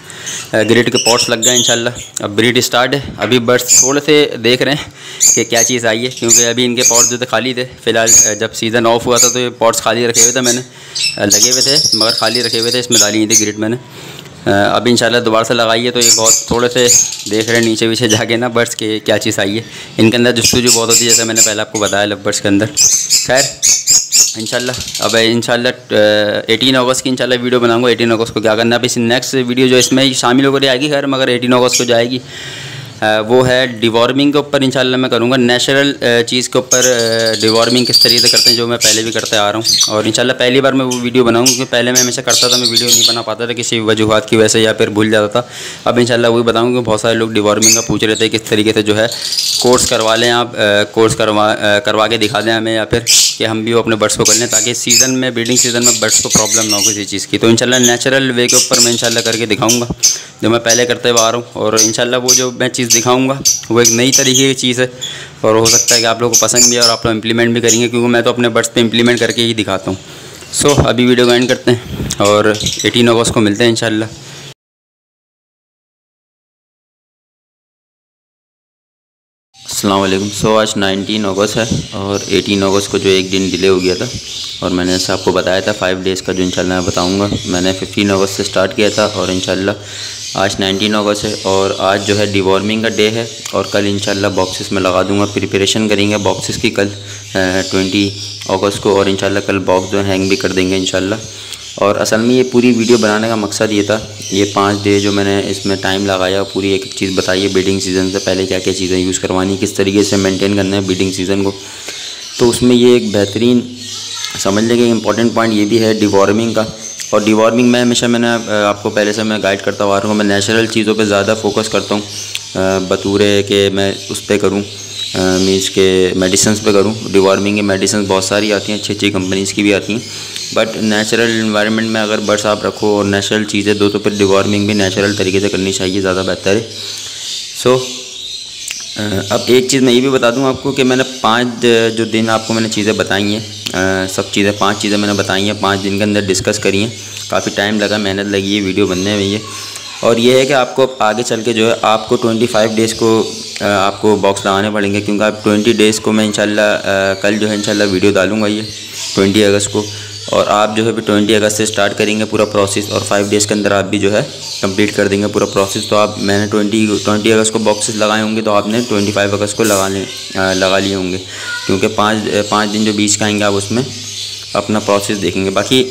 ग्रिड के पॉट्स लग गए इंशाल्लाह। अब ब्रीड स्टार्ट है। अभी बर्ड्स थोड़े से देख रहे हैं कि क्या चीज़ आई है, क्योंकि अभी इनके पॉट्स जो थे खाली थे। फ़िलहाल जब सीज़न ऑफ हुआ था तो ये पॉट्स खाली रखे हुए थे, मैंने लगे हुए थे मगर खाली रखे हुए थे, इसमें डाली नहीं थी ग्रिड मैंने। अभी इंशाल्लाह दोबारा से लगाई है तो ये बहुत थोड़े से देख रहे हैं नीचे पीछे जाके ना बर्ड्स के क्या चीज़ आई है। इनके अंदर जस्तुजू बहुत होती है, जैसे मैंने पहले आपको बताया लव बर्ड्स के अंदर। खैर इंशाल्लाह अब इंशाल्लाह 18 अगस्त की इंशाल्लाह वीडियो बनाऊंगा। 18 अगस्त को क्या करना है, अब इस नेक्स्ट वीडियो जो इसमें शामिल होकर आएगी खैर, मगर 18 अगस्त को जाएगी वो है डिवॉर्मिंग के ऊपर इंशाल्लाह मैं करूँगा। नेचुरल चीज़ के ऊपर डिवॉर्मिंग किस तरीके से करते हैं, जो मैं पहले भी करते आ रहा हूँ। और इंशाल्लाह पहली बार मैं वो वीडियो बनाऊँगा, क्योंकि पहले मैं हमेशा करता था, मैं वीडियो नहीं बना पाता था किसी वजूहत की वजह से, या फिर भूल जाता था। अब इंशाल्लाह वही बताऊँगा, क्योंकि बहुत सारे लोग डिवॉर्मिंग का पूछ रहे थे किस तरीके से जो है कोर्स करवा लें आप, कोर्स करवा के दिखा दें हमें, या फिर कि हम भी वो अपने बर्ड्स को कर लें, ताकि सीज़न में ब्रीडिंग सीज़न में बर्ड्स को प्रॉब्लम ना हो किसी चीज़ की। तो इंशाल्लाह नेचुरल वे के ऊपर मैं इंशाल्लाह करके दिखाऊँगा, जो मैं पहले करते हुए आ रहा हूँ। और इंशाल्लाह वो जो मैं चीज़ दिखाऊँगा वो एक नई तरीके की चीज़ है, और हो सकता है कि आप लोगों को पसंद भी है और आप लोग इम्प्लीमेंट भी करेंगे, क्योंकि मैं तो अपने बर्ड्स पे इम्प्लीमेंट करके ही दिखाता हूँ। सो अभी वीडियो को एंड करते हैं और 18 अगस्त को मिलते हैं इंशाल्लाह। अस्सलाम वालेकुम। सो आज 19 अगस्त है और 18 अगस्त को जो एक दिन डिले हो गया था, और मैंने जैसे आपको बताया था 5 डेज़ का जो इंशाल्लाह मैं बताऊंगा। मैंने 15 अगस्त से स्टार्ट किया था और इंशाल्लाह आज 19 अगस्त है, और आज जो है डिवॉर्मिंग का डे है, और कल इंशाल्लाह बॉक्सेस में लगा दूंगा। प्रिपरेशन करेंगे बॉक्सेस की कल 20 अगस्त को, और इंशाल्लाह कल बॉक्स जो हैंग भी कर देंगे इंशाल्लाह। और असल में ये पूरी वीडियो बनाने का मकसद ये था, ये 5 डे जो मैंने इसमें टाइम लगाया, पूरी एक एक चीज़ बताई है। ब्रीडिंग सीज़न से पहले क्या क्या चीज़ें यूज़ करवानी, किस तरीके से मेंटेन करना है ब्रीडिंग सीज़न को, तो उसमें ये एक बेहतरीन समझने के इम्पॉर्टेंट पॉइंट ये भी है डिवॉर्मिंग का। और डिवॉर्मिंग में हमेशा मैंने आपको पहले से मैं गाइड करता हुआ रहा हूँ, मैं नेचुरल चीज़ों पर ज़्यादा फोकस करता हूँ, बतूरे के मैं उस पर करूँ, मीन्स के मेडिसिन्स पे करूँ। डिवॉर्मिंग की मेडिसिन बहुत सारी आती हैं, अच्छी अच्छी कंपनीज़ की भी आती हैं, बट नेचुरल इन्वायरमेंट में अगर बर्ड्स आप रखो और नेचुरल चीज़ें दो, तो फिर डिवॉर्मिंग भी नेचुरल तरीके से करनी चाहिए, ज़्यादा बेहतर है। सो अब एक चीज़ मैं ये भी बता दूं आपको कि मैंने 5 जो दिन आपको मैंने चीज़ें बताई हैं, सब चीज़ें 5 चीज़ें मैंने बताई हैं, 5 दिन के अंदर डिस्कस करी हैं। काफ़ी टाइम लगा, मेहनत लगी है वीडियो बनने में ये। और ये है कि आपको आगे चल के जो है आपको 25 डेज़ को आपको बॉक्स लगाने पड़ेंगे, क्योंकि आप 20 डेज़ को मैं इंशाल्लाह कल जो है इंशाल्लाह वीडियो डालूँगा ये 20 अगस्त को, और आप जो है भी 20 अगस्त से स्टार्ट करेंगे पूरा प्रोसेस, और 5 डेज़ के अंदर आप भी जो है कंप्लीट कर देंगे पूरा प्रोसेस। तो आप मैंने 20 अगस्त को बॉक्सेस लगाए होंगे, तो आपने 25 अगस्त को लगा लिए होंगे, क्योंकि 5 दिन जो बीच का आएंगे आप उसमें अपना प्रोसेस देखेंगे। बाकी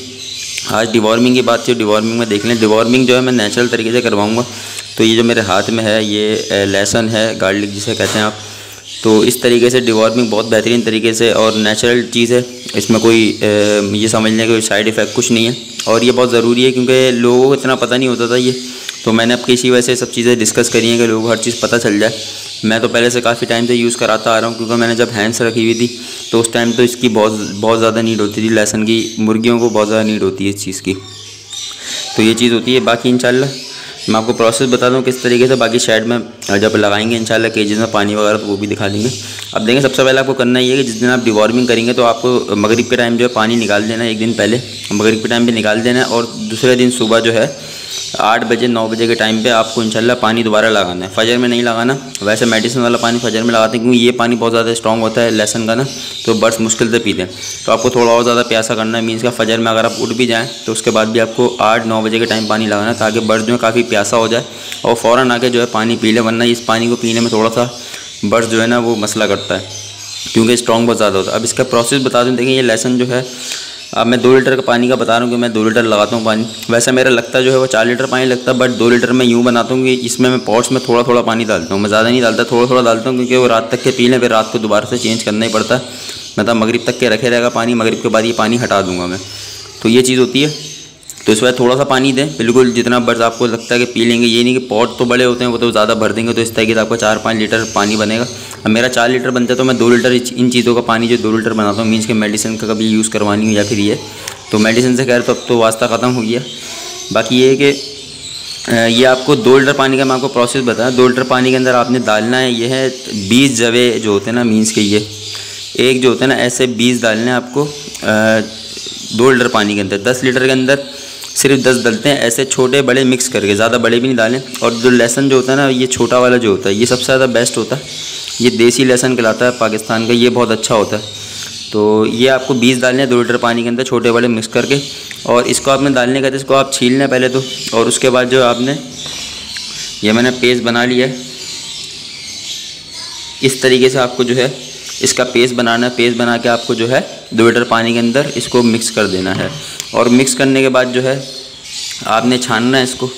आज डिवॉर्मिंग की बात थी, डिवॉर्मिंग में देख लें। डिवॉर्मिंग जो है मैं नेचुरल तरीके से करवाऊँगा। तो ये जो मेरे हाथ में है ये लहसुन है, गार्लिक जिसे कहते हैं आप, तो इस तरीके से डिवॉर्मिंग बहुत बेहतरीन तरीके से और नेचुरल चीज़ है, इसमें कोई ये समझ लें कोई साइड इफ़ेक्ट कुछ नहीं है। और ये बहुत ज़रूरी है, क्योंकि लोगों को इतना पता नहीं होता था ये, तो मैंने अब किसी वजह से सब चीज़ें डिस्कस करी हैं कि लोगों को हर चीज़ पता चल जाए। मैं तो पहले से काफ़ी टाइम से यूज़ कराता आ रहा हूँ, क्योंकि मैंने जब हैंड्स रखी हुई थी तो उस टाइम तो इसकी बहुत ज़्यादा नीड होती थी, लहसुन की। मुर्गियों को बहुत ज़्यादा नीड होती है इस चीज़ की, तो ये चीज़ होती है। बाकी इंशाल्लाह मैं आपको प्रोसेस बता दूँ किस तरीके से। बाकी शेड में जब लगाएंगे इंशाल्लाह केजेस में पानी वगैरह, तो वो भी दिखा देंगे। अब देखें, सबसे पहले आपको करना ये है कि जिस दिन आप डिवॉर्मिंग करेंगे तो आपको मगरिब के टाइम जो है पानी निकाल देना है, एक दिन पहले मगरिब के टाइम पे निकाल देना है, और दूसरे दिन सुबह जो है 8 बजे 9 बजे के टाइम पे आपको इंशाल्लाह पानी दोबारा लगाना है। फजर में नहीं लगाना, वैसे मेडिसिन वाला पानी फजर में लगाते हैं, क्योंकि ये पानी बहुत ज़्यादा स्ट्रॉन्ग होता है लहसुन का ना, तो बर्ड्स मुश्किल से पीते हैं। तो आपको थोड़ा और ज़्यादा प्यासा करना है, मीन्स का फजर में अगर आप उठ भी जाएँ तो उसके बाद भी आपको 8-9 बजे के टाइम पानी लगाना है, ताकि बर्ड्स जो है काफ़ी प्यासा हो जाए और फ़ौरन आके जो है पानी पी ले, वरना इस पानी को पीने में थोड़ा सा बर्ड्स जो है ना वो मसला करता है, क्योंकि स्ट्रॉन्ग बहुत ज़्यादा होता है। अब इसका प्रोसेस बता दूँ। देखिए, ये लहसुन जो है, अब मैं 2 लीटर का पानी का बता रहा हूँ कि मैं 2 लीटर लगाता हूँ पानी। वैसे मेरा लगता जो है वो 4 लीटर पानी लगता है, बट 2 लीटर मैं यूँ बनाता हूँ कि इसमें मैं पॉट्स में थोड़ा थोड़ा पानी डालता हूँ, मैं ज़्यादा नहीं डालता, थोड़ा थोड़ा डालता हूँ, क्योंकि वो रात तक के पी लें, फिर रात को दोबारा से चेंज करना ही पड़ता है। मतलब मगरिब तक के रखे रहेगा पानी, मगरिब के बाद ये पानी हटा दूँगा मैं, तो ये चीज़ होती है। तो इस वजह थोड़ा सा पानी दें, बिल्कुल जितना बर्ड्स आपको लगता है कि पी लेंगे। ये नहीं कि पॉट तो बड़े होते हैं वो तो ज़्यादा भर देंगे, तो इस तरीके से आपको 4-5 लीटर पानी बनेगा। अब मेरा 4 लीटर बनता है, तो मैं 2 लीटर इन चीज़ों का पानी जो 2 लीटर बनाता हूँ, मीन्स के मेडिसिन का कभी यूज़ करवानी हो या फिर ये, तो मेडिसिन से खैर तो अब तो वास्ता ख़त्म हो गया। बाकी ये है कि ये आपको 2 लीटर पानी का मैं आपको प्रोसेस बताया। 2 लीटर पानी के अंदर आपने डालना है, ये है 20 जवे जो होते हैं ना, मीन्स के ये एक जो होता है ना, ऐसे 20 डालने हैं आपको 2 लीटर पानी के अंदर। 10 लीटर के अंदर सिर्फ 10 डलते हैं, ऐसे छोटे बड़े मिक्स करके, ज़्यादा बड़े भी नहीं डालें। और जो लहसुन जो होता है ना, ये छोटा वाला जो होता है, ये सबसे ज़्यादा बेस्ट होता है। ये देसी लहसुन कहलाता है पाकिस्तान का, ये बहुत अच्छा होता है। तो ये आपको 20 डालने हैं 2 लीटर पानी के अंदर, छोटे बड़े मिक्स करके। और इसको आपने डालने का, इसको आप छील लें पहले तो, और उसके बाद जो आपने ये मैंने पेस्ट बना लिया है, इस तरीके से आपको जो है इसका पेस्ट बनाना है। पेस्ट बना के आपको जो है 2 लीटर पानी के अंदर इसको मिक्स कर देना है। और मिक्स करने के बाद जो है आपने छानना है इसको।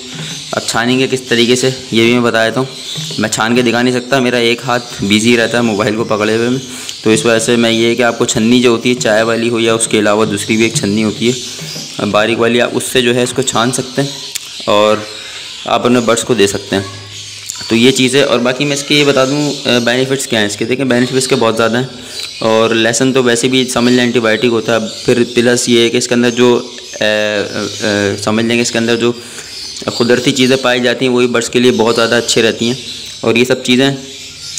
अब छानेंगे किस तरीके से ये भी मैं बता देता हूँ। मैं छान के दिखा नहीं सकता, मेरा एक हाथ बिजी रहता है मोबाइल को पकड़े हुए में, तो इस वजह से मैं ये कि आपको छन्नी जो होती है चाय वाली हो या उसके अलावा दूसरी भी एक छन्नी होती है बारीक वाली, आप उससे जो है इसको छान सकते हैं और आप अपने बर्ड्स को दे सकते हैं। तो ये चीज़ें। और बाकी मैं इसके ये बता दूँ बेनिफिट्स क्या हैं इसके। देखें बेनिफिट्स के बहुत ज़्यादा हैं। और लहसुन तो वैसे भी समझ लें एंटीबायोटिक होता है। फिर प्लस ये है कि इसके अंदर जो समझ लेंगे इसके अंदर जो कुदरती चीज़ें पाई जाती हैं वही बर्ड्स के लिए बहुत ज़्यादा अच्छी रहती हैं। और ये सब चीज़ें,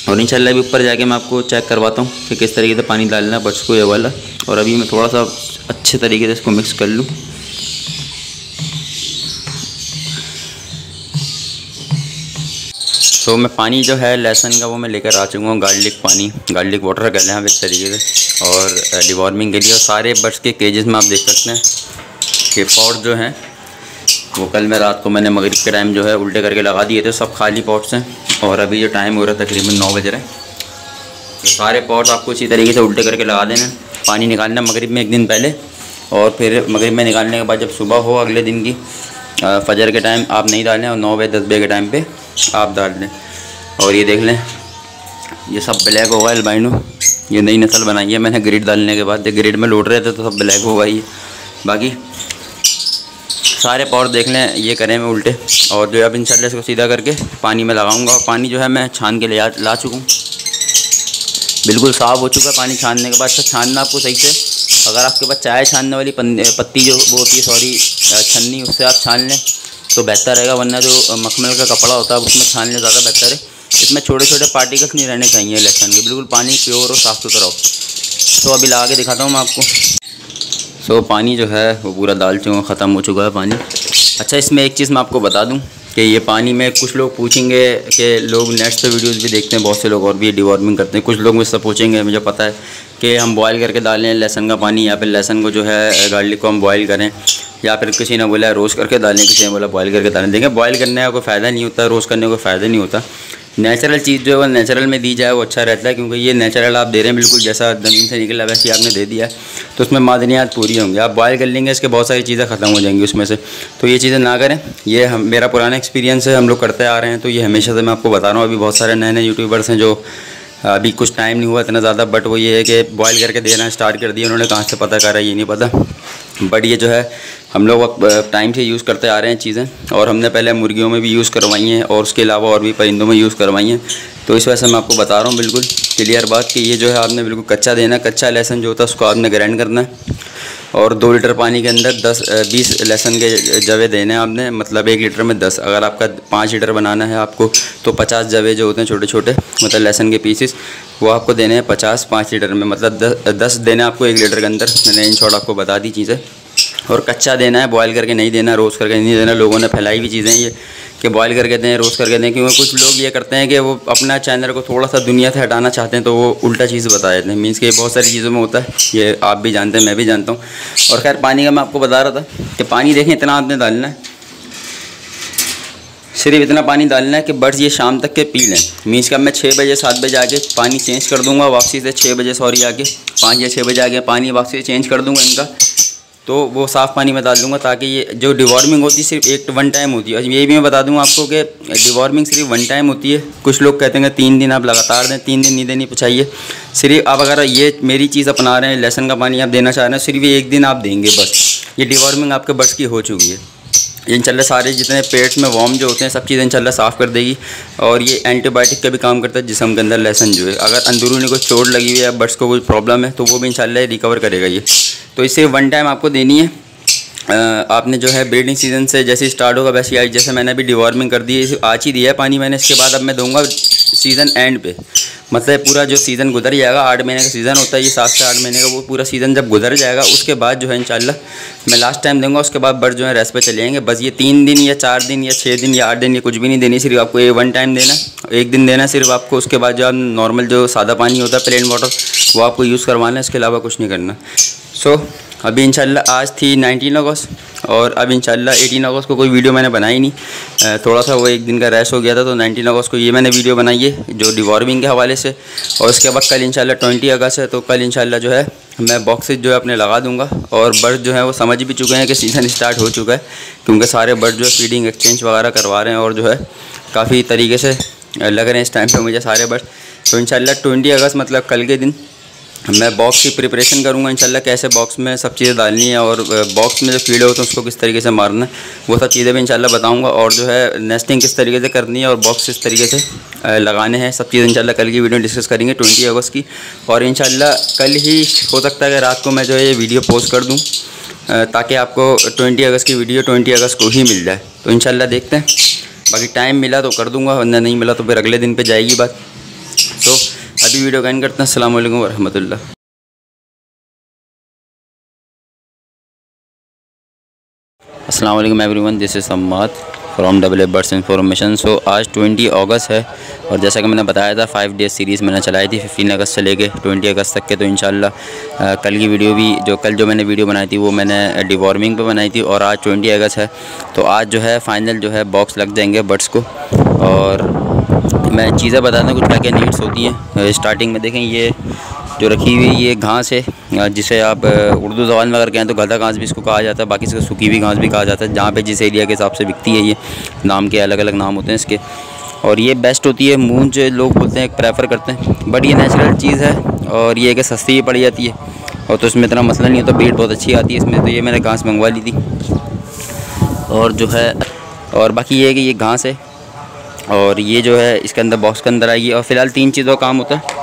और इंशाल्लाह भी ऊपर जाके मैं आपको चेक करवाता हूँ कि किस तरीके से पानी डालना है बर्ड्स को ये वाला। और अभी मैं थोड़ा सा अच्छे तरीके से इसको मिक्स कर लूँ। तो मैं पानी जो है लहसुन का वो मैं लेकर आ चुका हूँ, गार्लिक वाटर कर लें आप इस तरीके से, और डिवॉर्मिंग के लिए। और सारे बर्ड्स के केजेस में आप देख सकते हैं कि पॉट जो हैं वो कल मैं रात को मैंने मगरिब के टाइम जो है उल्टे करके लगा दिए थे, सब खाली पॉट्स हैं। और अभी जो टाइम हो रहा है तकरीबन 9 बज रहे हैं, तो सारे पॉट्स आपको इसी तरीके से उल्टे करके लगा देना। पानी निकालना मगरिब में 1 दिन पहले, और फिर मगरिब में निकालने के बाद जब सुबह हो अगले दिन की फजर के टाइम आप नहीं डालें, और 9 बजे 10 बजे के टाइम पे आप डाल लें। और ये देख लें ये सब ब्लैक होगा एल्बाइनो, ये नई नस्ल बनाई है मैंने ग्रिड डालने के बाद। ग्रिड में लौट रहे थे तो सब ब्लैक होगा ये। बाकी सारे पॉट देख लें ये करें मैं उल्टे। और जो है अब इंशाल्लाह इसको सीधा करके पानी में लगाऊंगा। और पानी जो है मैं छान के ला चुका हूँ, बिल्कुल साफ़ हो चुका है पानी छानने के बाद। अच्छा छानना आपको सही से, अगर आपके पास चाय छानने वाली पत्ती जो वो होती है छन्नी, उससे आप छान लें तो बेहतर रहेगा, वरना जो मखमल का कपड़ा होता है उसमें छान लें ज़्यादा बेहतर है। इसमें छोटे छोटे पार्टिकल्स नहीं रहने चाहिए लहसुन के, बिल्कुल पानी प्योर और साफ़ सुथरा हो। तो अभी लगा के दिखाता हूँ मैं आपको। सो पानी जो है वो पूरा डाल चुका हूँ, ख़त्म हो चुका है पानी। अच्छा इसमें एक चीज़ मैं आपको बता दूँ कि ये पानी में कुछ लोग पूछेंगे कि लोग नेट पे वीडियोस भी देखते हैं बहुत से लोग, और भी डिवॉर्मिंग करते हैं। कुछ लोग मुझसे पूछेंगे, मुझे पता है कि हम बॉयल करके डालें लहसुन का पानी, या फिर लहसुन को जो है गार्लिक को हम बॉयल करें, या फिर किसी ने बोला रोस्ट करके डालें, किसी ने बोला बॉयल करके डालें। देखें बॉयल करने का कोई फ़ायदा नहीं होता, रोस्ट करने का कोई फ़ायदा नहीं होता। नेचुरल चीज़ जो है वो नेचुरल में दी जाए वो अच्छा रहता है, क्योंकि ये नेचुरल आप दे रहे हैं, बिल्कुल जैसा ज़मीन से निकला वैसे ही आपने दे दिया है, तो उसमें मादनियात पूरी होंगी। आप बॉयल कर लेंगे इसके बहुत सारी चीज़ें ख़त्म हो जाएंगी उसमें से, तो ये चीज़ें ना करें। ये मेरा पुराना एक्सपीरियंस है, हम लोग करते आ रहे हैं, तो ये हमेशा से मैं आपको बता रहा हूँ। अभी बहुत सारे नए नए यूट्यूबर्स हैं जो अभी कुछ टाइम नहीं हुआ इतना ज़्यादा, बट वो ये है कि बॉयल करके देना स्टार्ट कर दिया उन्होंने। कहाँ से पता करा ये नहीं पता, बट ये जो है हम लोग टाइम से यूज़ करते आ रहे हैं चीज़ें। और हमने पहले मुर्गियों में भी यूज़ करवाई हैं, और उसके अलावा और भी परिंदों में यूज़ करवाई हैं। तो इस वजह से मैं आपको बता रहा हूँ बिल्कुल क्लियर बात कि ये जो है आपने बिल्कुल कच्चा देना है। कच्चा लहसुन जो होता है उसको आपने ग्राइंड करना है, और 2 लीटर पानी के अंदर 20 लहसुन के जवे देने हैं आपने, मतलब 1 लीटर में 10। अगर आपका 5 लीटर बनाना है आपको तो 50 जवे जो होते हैं छोटे छोटे, मतलब लहसुन के पीसेस, वो आपको देने हैं 50 5 लीटर में, मतलब 10 देने आपको 1 लीटर के अंदर। मैंने इन शॉर्ट आपको बता दी चीज़ें। और कच्चा देना है, बॉयल करके नहीं देना, रोस्ट करके नहीं देना। लोगों ने फैलाई हुई चीज़ें ये कि बॉयल करके दें, रोस्ट करके दें, क्योंकि कुछ लोग ये करते हैं कि वो अपना चैनल को थोड़ा सा दुनिया से हटाना चाहते हैं, तो वो उल्टा चीज़ बता देते हैं। मीन्स कि बहुत सारी चीज़ों में होता है, ये आप भी जानते हैं, मैं भी जानता हूँ। और खैर पानी का मैं आपको बता रहा था कि पानी देखें इतना आपने डालना है, सिर्फ इतना पानी डालना है कि बर्ड्स ये शाम तक के पी लें। मीन्स का मैं 6 बजे 7 बजे आके पानी चेंज कर दूँगा वापसी से, 6 बजे सॉरी आके 5 या 6 बजे आके पानी वापसी से चेंज कर दूँगा इनका, तो वो साफ़ पानी में डाल दूँगा, ताकि ये जो डिवॉर्मिंग होती है सिर्फ 1 टाइम होती है। ये भी मैं बता दूँगा आपको कि डिवॉर्मिंग सिर्फ 1 टाइम होती है। कुछ लोग कहते हैं 3 दिन आप लगातार दें, 3 दिन नहीं देनी चाहिए। सिर्फ आप अगर ये मेरी चीज़ अपना रहे हैं, लहसुन का पानी आप देना चाह रहे हैं, सिर्फ 1 दिन आप देंगे बस, ये डिवॉर्मिंग आपके बर्ड्स की हो चुकी है। इंशाल्लाह सारे जितने पेट्स में वॉर्म जो होते हैं सब चीज़ें इंशाल्लाह साफ़ कर देगी। और ये एंटीबायोटिक का भी काम करता है जिस्म के अंदर लहसुन जो है। अगर अंदरूनी कोई चोट लगी हुई है या बर्ड्स को कोई प्रॉब्लम है तो वो भी इंशाल्लाह रिकवर करेगा ये। तो इसे 1 टाइम आपको देनी है, आपने जो है ब्रीडिंग सीज़न से जैसे स्टार्ट होगा वैसे आज, जैसे मैंने अभी डिवॉर्मिंग कर दी है, आज ही दिया है पानी मैंने। इसके बाद अब मैं दूंगा सीज़न एंड पे, मतलब पूरा जो सीज़न गुजर जाएगा, 8 महीने का सीज़न होता है ये, 7 से 8 महीने का, वो पूरा सीज़न जब गुजर जाएगा उसके बाद जो है इंशाल्लाह मैं लास्ट टाइम दूंगा। उसके बाद बर्ड जो है रेस्ट पे चले जाएंगे। बस ये 3 दिन या 4 दिन या 6 दिन या 8 दिन, ये कुछ भी नहीं देनी, सिर्फ आपको ये 1 टाइम देना, 1 दिन देना सिर्फ आपको। उसके बाद जो नॉर्मल जो सादा पानी होता है प्लेन वाटर, वो आपको यूज़ करवाना है, इसके अलावा कुछ नहीं करना। सो अभी इंशाल्लाह आज थी 19 अगस्त और अब इंशाल्लाह 18 अगस्त को कोई वीडियो मैंने बनाई नहीं, थोड़ा सा वो एक दिन का रैश हो गया था, तो 19 अगस्त को ये मैंने वीडियो बनाई है जो डिवॉर्मिंग के हवाले से। और उसके बाद कल इंशाल्लाह 20 अगस्त है, तो कल इंशाल्लाह जो है मैं बॉक्सेस जो है अपने लगा दूंगा। और बर्ड जो है वो समझ भी चुके हैं कि सीज़न स्टार्ट हो चुका है, क्योंकि सारे बर्ड जो है फीडिंग एक्सचेंज वगैरह करवा रहे हैं और जो है काफ़ी तरीके से लग रहे हैं इस टाइम पर मुझे सारे बर्ड। तो इंशाल्लाह 20 अगस्त मतलब कल के दिन मैं बॉक्स की प्रिपरेशन करूंगा इंशाल्लाह, कैसे बॉक्स में सब चीज़ें डालनी है और बॉक्स में जो कीड़े होते हैं उसको किस तरीके से मारना है, वो सब चीज़ें भी इंशाल्लाह बताऊंगा। और जो है नेस्टिंग किस तरीके से करनी है और बॉक्स किस तरीके से लगाने हैं, सब चीज़ें इंशाल्लाह कल की वीडियो में डिस्कस करेंगे 20 अगस्त की। और इंशाल्लाह कल ही हो सकता है कि रात को मैं जो है ये वीडियो पोस्ट कर दूँ, ताकि आपको 20 अगस्त की वीडियो 20 अगस्त को ही मिल जाए। तो इंशाल्लाह देखते हैं, बाकी टाइम मिला तो कर दूँगा, वरना नहीं मिला तो फिर अगले दिन पर जाएगी बात। तो अभी वीडियो का एंड करते हैं। अस्सलाम वालेकुम वरहमतुल्लाह। अस्सलाम वालेकुम everyone, this is Sammad from double A birds information. सो आज 20 अगस्त है और जैसा कि मैंने बताया था 5 डेज़ सीरीज़ मैंने चलाई थी 15 अगस्त से लेके 20 अगस्त तक के। तो इंशाल्लाह कल की वीडियो भी जो मैंने वीडियो बनाई थी वो मैंने डिवॉर्मिंग पे बनाई थी, और आज 20 अगस्त है तो आज जो है फ़ाइनल जो है बॉक्स लग जाएंगे बर्ड्स को। और मैं चीज़ें बताता हूँ कुछ क्या क्या नीड्स होती हैं। स्टार्टिंग में देखें ये जो रखी हुई ये घास है, जिसे आप उर्दू ज़बान में अगर कहें तो गधा घास भी इसको कहा जाता है, बाकी इसको सूखी हुई घास भी कहा जाता है, जहाँ पे जिस एरिया के हिसाब से बिकती है। ये नाम के अलग अलग नाम होते हैं इसके। और ये बेस्ट होती है, मूंज लोग बोलते हैं, प्रेफर करते हैं, बट ये नेचुरल चीज़ है और ये कि सस्ती भी पड़ जाती है और तो इसमें इतना मसला नहीं होता, ब्रीड बहुत अच्छी आती है इसमें। तो ये मैंने घास मंगवा ली थी और जो है, और बाकी ये है कि ये घास है और ये जो है इसके अंदर बॉक्स के अंदर आएगी। और फ़िलहाल 3 चीज़ों का काम होता है।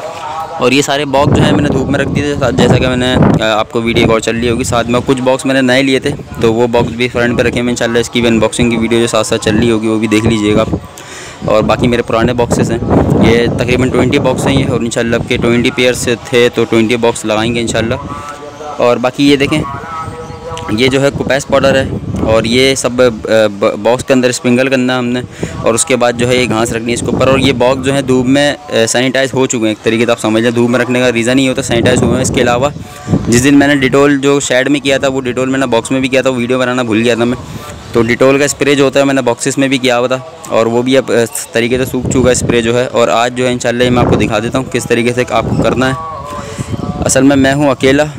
और ये सारे बॉक्स जो है मैंने धूप में रख दिए थे, जैसा कि मैंने आपको वीडियो एक और चल रही होगी साथ में। कुछ बॉक्स मैंने नए लिए थे तो वो बॉक्स भी फ्रंट पे रखे हैं इंशाल्लाह। इसकी भी अनबॉक्सिंग की वीडियो जो साथ साथ चल रही होगी वो भी देख लीजिएगा आप। और बाकी मेरे पुराने बॉक्सेस हैं, ये तकरीबन 20 बॉक्स हैं ये, और इंशाल्लाह के 20 पेयर्स थे तो 20 बॉक्स लगाएंगे इंशाल्लाह। और बाकी ये देखें ये जो है कुपैस पाउडर है और ये सब बॉक्स के अंदर स्प्रिंकल करना है हमने, और उसके बाद जो है ये घास रखनी है इसके ऊपर। और ये बॉक्स जो है धूप में सैनिटाइज़ हो चुके हैं एक तरीके से, आप समझ लें। धूप में रखने का रीज़न ही होता है सैनिटाइज़ हुए हैं। इसके अलावा जिस दिन मैंने डिटोल जो शेड में किया था, वो डिटोल मैंने बॉक्स में भी किया था, वीडियो बनाना भूल गया था मैं। तो डिटोल का स्प्रे जो होता है मैंने बॉक्सेस में भी किया हुआ था और वो भी अब तरीके से सूख चुका है स्प्रे जो है। और आज जो है इंशाल्लाह मैं आपको दिखा देता हूँ किस तरीके से आपको करना है। असल में मैं हूँ अकेला,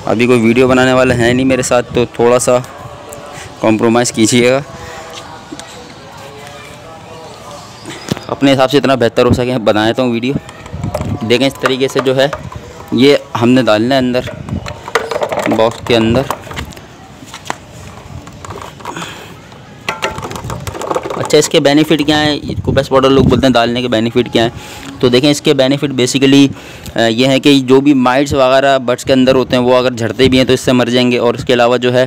अभी कोई वीडियो बनाने वाला है नहीं मेरे साथ, तो थोड़ा सा कॉम्प्रोमाइज़ कीजिएगा, अपने हिसाब से इतना बेहतर हो सके बना देता हूँ वीडियो। देखें इस तरीके से जो है ये हमने डालना है अंदर बॉक्स के अंदर। अच्छा, इसके बेनिफिट क्या हैं, इसको बेस्ट पाउडर लोग बोलते हैं, डालने के बेनिफिट क्या हैं। तो देखें इसके बेनिफिट बेसिकली ये है कि जो भी माइट्स वगैरह बर्ड्स के अंदर होते हैं वो अगर झड़ते भी हैं तो इससे मर जाएंगे। और इसके अलावा जो है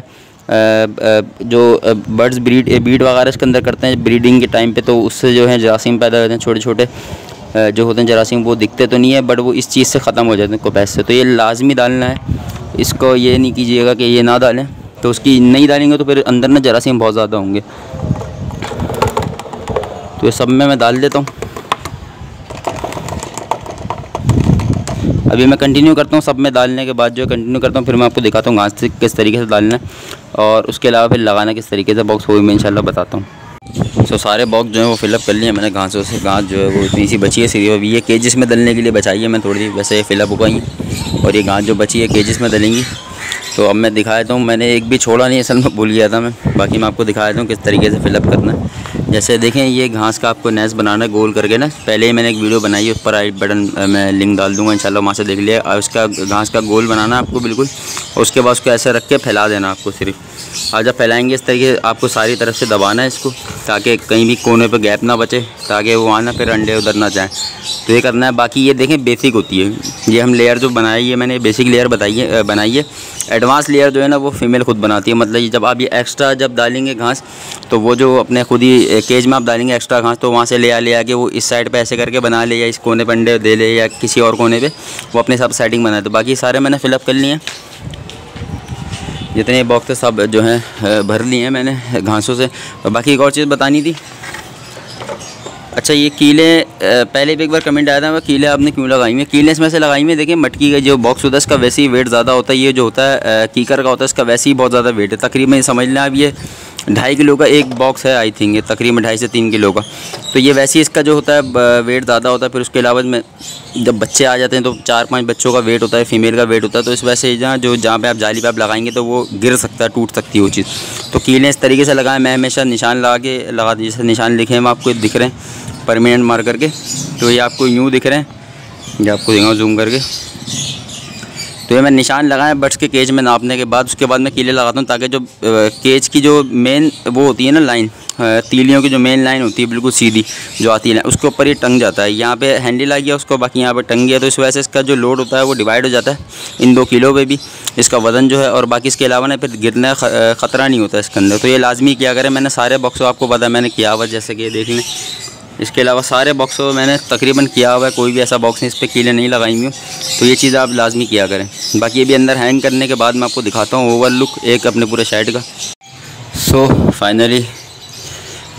जो बर्ड्स ब्रीड वगैरह इसके अंदर करते हैं ब्रीडिंग के टाइम पे, तो उससे जो है जरासीम पैदा होते हैं, छोटे छोटे जो होते हैं जरासीम, वो दिखते तो नहीं है बट वो इस चीज़ से ख़त्म हो जाते हैं कुपैस से। तो ये लाजमी डालना है, इसको ये नहीं कीजिएगा कि ये ना डालें, तो उसकी नहीं डालेंगे तो फिर अंदर ना जरासीम बहुत ज़्यादा होंगे। तो ये सब में मैं डाल देता हूँ। अभी मैं कंटिन्यू करता हूँ, सब में डालने के बाद जो है कंटिन्यू करता हूँ, फिर मैं आपको दिखाता हूँ घास से किस तरीके से डालना है और उसके अलावा फिर लगाना किस तरीके से बॉक्स, वो भी मैं इंशाल्लाह बताता हूँ। सो सारे बॉक्स जो है वो फिलअप कर लिए मैंने घासों से। घास जो है वो इतनी सी बची है, सिर्फ अभी ये केजिस में डलने के लिए बचाई है मैं थोड़ी, वैसे फिलअप हो गई और ये घास जो बची है केजिस में डलेंगी। तो अब मैं दिखा देता हूँ, मैंने एक भी छोड़ा नहीं, असल में भूल गया था मैं, बाकी मैं आपको दिखा देता हूँ किस तरीके से फिलअप करना है। जैसे देखें ये घास का आपको नेस्ट बनाना है गोल करके ना, पहले ही मैंने एक वीडियो बनाई है, ऊपर आई बटन मैं लिंक डाल दूंगा इंशाल्लाह, वहाँ से देख लिया। और उसका घास का गोल बनाना है आपको बिल्कुल, और उसके बाद उसको ऐसे रख के फैला देना आपको सिर्फ। और जब फैलाएंगे इस तरीके आपको सारी तरफ से दबाना है इसको, ताकि कहीं भी कोने पर गैप ना बचे, ताकि वो आना फिर अंडे उधर ना जाएँ। तो ये करना है। बाकी ये देखें बेसिक होती है, ये हम लेयर जो बनाई है मैंने बेसिक लेयर बनाई है। एडवांस लेयर जो है ना वो फीमेल खुद बनाती है। मतलब जब आप ये एक्स्ट्रा जब डालेंगे घास, तो वो जो अपने खुद ही केज में आप डालेंगे एक्स्ट्रा घास, तो वहाँ से ले आके वो इस साइड पे ऐसे करके बना ले, या इस कोने पे अंडे दे ले, या किसी और कोने पे वो अपने सब सेटिंग बनाए। तो बाकी सारे मैंने फिलअप कर लिए हैं, जितने बॉक्स सब जो हैं भर लिए हैं मैंने घासों से। और बाकी एक और चीज़ बतानी थी। अच्छा, ये कीले पहले भी एक बार कमेंट आया था, वो कीले आपने क्यों लगाई हुई है? कीले इसमें से लगाई हुई है, देखिए मटकी का जो बॉक्स होता है इसका वैसे ही वेट ज़्यादा होता है। ये जो होता है कीकर का होता है, इसका वैसे ही बहुत ज़्यादा वेट है। तकरीबन समझ लें आप ये 2.5 किलो का एक बॉक्स है आई थिंक, ये तकरीबन 2.5 से 3 किलो का। तो ये वैसे ही इसका जो होता है वेट ज़्यादा होता है। फिर उसके अलावा में जब बच्चे आ जाते हैं तो 4-5 बच्चों का वेट होता है, फीमेल का वेट होता है। तो इस वजह से जहाँ पे आप जाली पे आप लगाएंगे तो वो गिर सकता है, टूट सकती है वो चीज़। तो कीलें इस तरीके से लगाएं। मैं हमेशा निशान लगा जैसे निशान लिखे हैं आपको दिख रहे हैं परमानेंट मार करके, तो ये आपको यूँ दिख रहे हैं, ये आपको दिखाऊँ जूम करके। तो ये मैं निशान लगाए बर्ड्स के केज में नापने के बाद, उसके बाद मैं कीले लगाता हूँ, ताकि जो केज की जो मेन वो होती है ना लाइन, तीलियों की जो मेन लाइन होती है बिल्कुल सीधी जो आती है, उसके ऊपर ये टंग जाता है। यहाँ पे हैंडल आ गया उसको, बाकी यहाँ पे टंग गया, तो इस वजह से इसका जो लोड होता है वो डिवाइड हो जाता है इन 2 किलो पे भी इसका वज़न जो है। और बाकी इसके अलावा ना फिर गिरने का ख़तरा नहीं होता इसके अंदर। तो ये लाजमी किया करें। मैंने सारे बॉक्स आपको पता मैंने किया हुआ, जैसे कि देख लें। इसके अलावा सारे बॉक्सों मैंने तकरीबन किया हुआ है, कोई भी ऐसा बॉक्स नहीं इस पर कीलें नहीं लगाई हुई हूँ। तो ये चीज़ आप लाजमी किया करें। बाकी ये भी अंदर हैंग करने के बाद मैं आपको दिखाता हूँ ओवर लुक एक अपने पूरे शेड का। सो फाइनली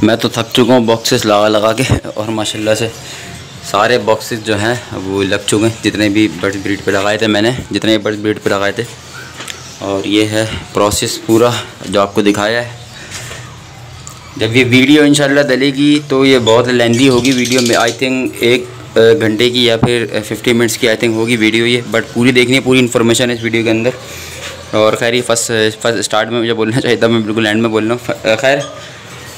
मैं तो थक चुका हूँ बॉक्सेस लगा के, और माशाल्लाह से सारे बॉक्सेस जो हैं वो लग चुके हैं, जितने भी बर्ड्स ब्रीड पे लगाए थे मैंने, जितने भी बर्ड्स ब्रीड पे लगाए थे। और ये है प्रोसेस पूरा जो आपको दिखाया है। जब ये वीडियो इंशाल्लाह डलेगी तो ये बहुत लेंदी होगी वीडियो में, आई थिंक 1 घंटे की या फिर 50 मिनट्स की आई थिंक होगी वीडियो ये, बट पूरी देखनी है, पूरी इन्फॉर्मेशन है इस वीडियो के अंदर। और खैर ये फर्स्ट स्टार्ट में मुझे बोलना चाहिए था, मैं बिल्कुल एंड में बोल रहा हूँ। खैर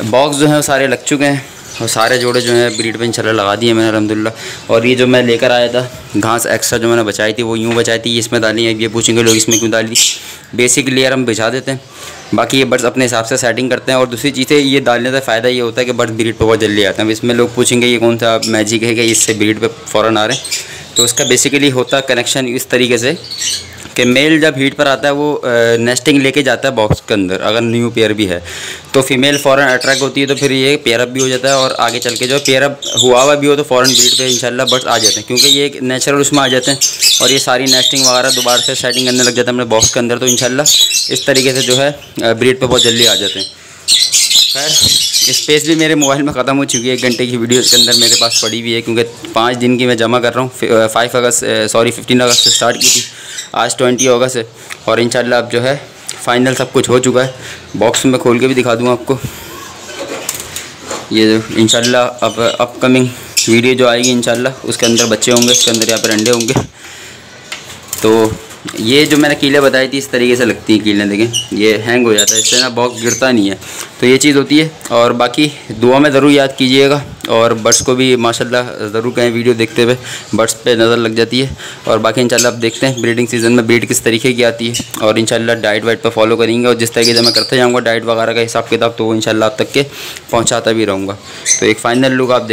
बॉक्स जो है सारे लग चुके हैं, और सारे जोड़े जो हैं ब्रीड पे इंशाल्लाह लगा दिए मैंने अल्हम्दुलिल्लाह। और ये जो मैं लेकर आया था घास एक्स्ट्रा जो मैंने बचाई थी वो यूँ बचाई थी, इसमें डाली है। ये पूछेंगे लोग इसमें क्यों डाली, बेसिक लेयर हम बिछा देते हैं, बाकी ये बर्ड्स अपने हिसाब से सेटिंग करते हैं। और दूसरी चीज़ें ये डालने का फ़ायदा ये होता है कि बर्ड्स ब्रीड पे बहुत जल्दी आते हैं। इसमें लोग पूछेंगे ये कौन सा मैजिक है कि इससे ब्रीड पे फ़ौरन आ रहे हैं। तो उसका बेसिकली होता है कनेक्शन इस तरीके से कि मेल जब हीट पर आता है वो नेस्टिंग लेके जाता है बॉक्स के अंदर, अगर न्यू पेयर भी है तो फीमेल फ़ौरन अट्रैक्ट होती है, तो फिर ये पेयर अप भी हो जाता है। और आगे चल के जो पेयर अप हुआ भी हो तो फ़ौरन ब्रीड पे इंशाल्लाह बर्ड्स आ जाते हैं, क्योंकि ये एक नेचुरल उसमें आ जाते हैं। और ये सारी नेस्टिंग वगैरह दोबारा से सेटिंग करने लग जाता है अपने बॉक्स के अंदर, तो इंशाल्लाह इस तरीके से जो है ब्रीड पर बहुत जल्दी आ जाते हैं। खैर स्पेस भी मेरे मोबाइल में ख़त्म हो चुकी है, 1 घंटे की वीडियो इसके अंदर मेरे पास पड़ी हुई है, क्योंकि 5 दिन की मैं जमा कर रहा हूँ। 15 अगस्त से स्टार्ट की थी, आज 20 अगस्त है। और इंशाल्लाह अब जो है फाइनल सब कुछ हो चुका है। बॉक्स में खोल के भी दिखा दूँगा आपको। ये जो इंशाल्लाह अब अपकमिंग वीडियो जो आएगी इंशाल्लाह उसके अंदर बच्चे होंगे, इसके अंदर यहाँ पर अंडे होंगे। तो ये जो मैंने कीलें बताई थी इस तरीके से लगती हैं कीलें, देखें ये हैंग हो जाता है, इससे ना बॉक्स गिरता नहीं है। तो ये चीज़ होती है। और बाकी दुआ में ज़रूर याद कीजिएगा, और बर्ड्स को भी माशाल्लाह ज़रूर कहें वीडियो देखते हुए, बर्ड्स पे नज़र लग जाती है। और बाकी इंशाल्लाह अब देखते हैं ब्रीडिंग सीज़न में ब्रीड किस तरीके की आती है, और इंशाल्लाह डाइट वाइट पर फॉलो करेंगे। और जिस तरीके से मैं करते जाऊँगा डाइट वगैरह का हिसाब किताब, तो वो इंशाल्लाह अब तक के पहुँचाता भी रहूँगा। तो एक फ़ाइनल लुक आप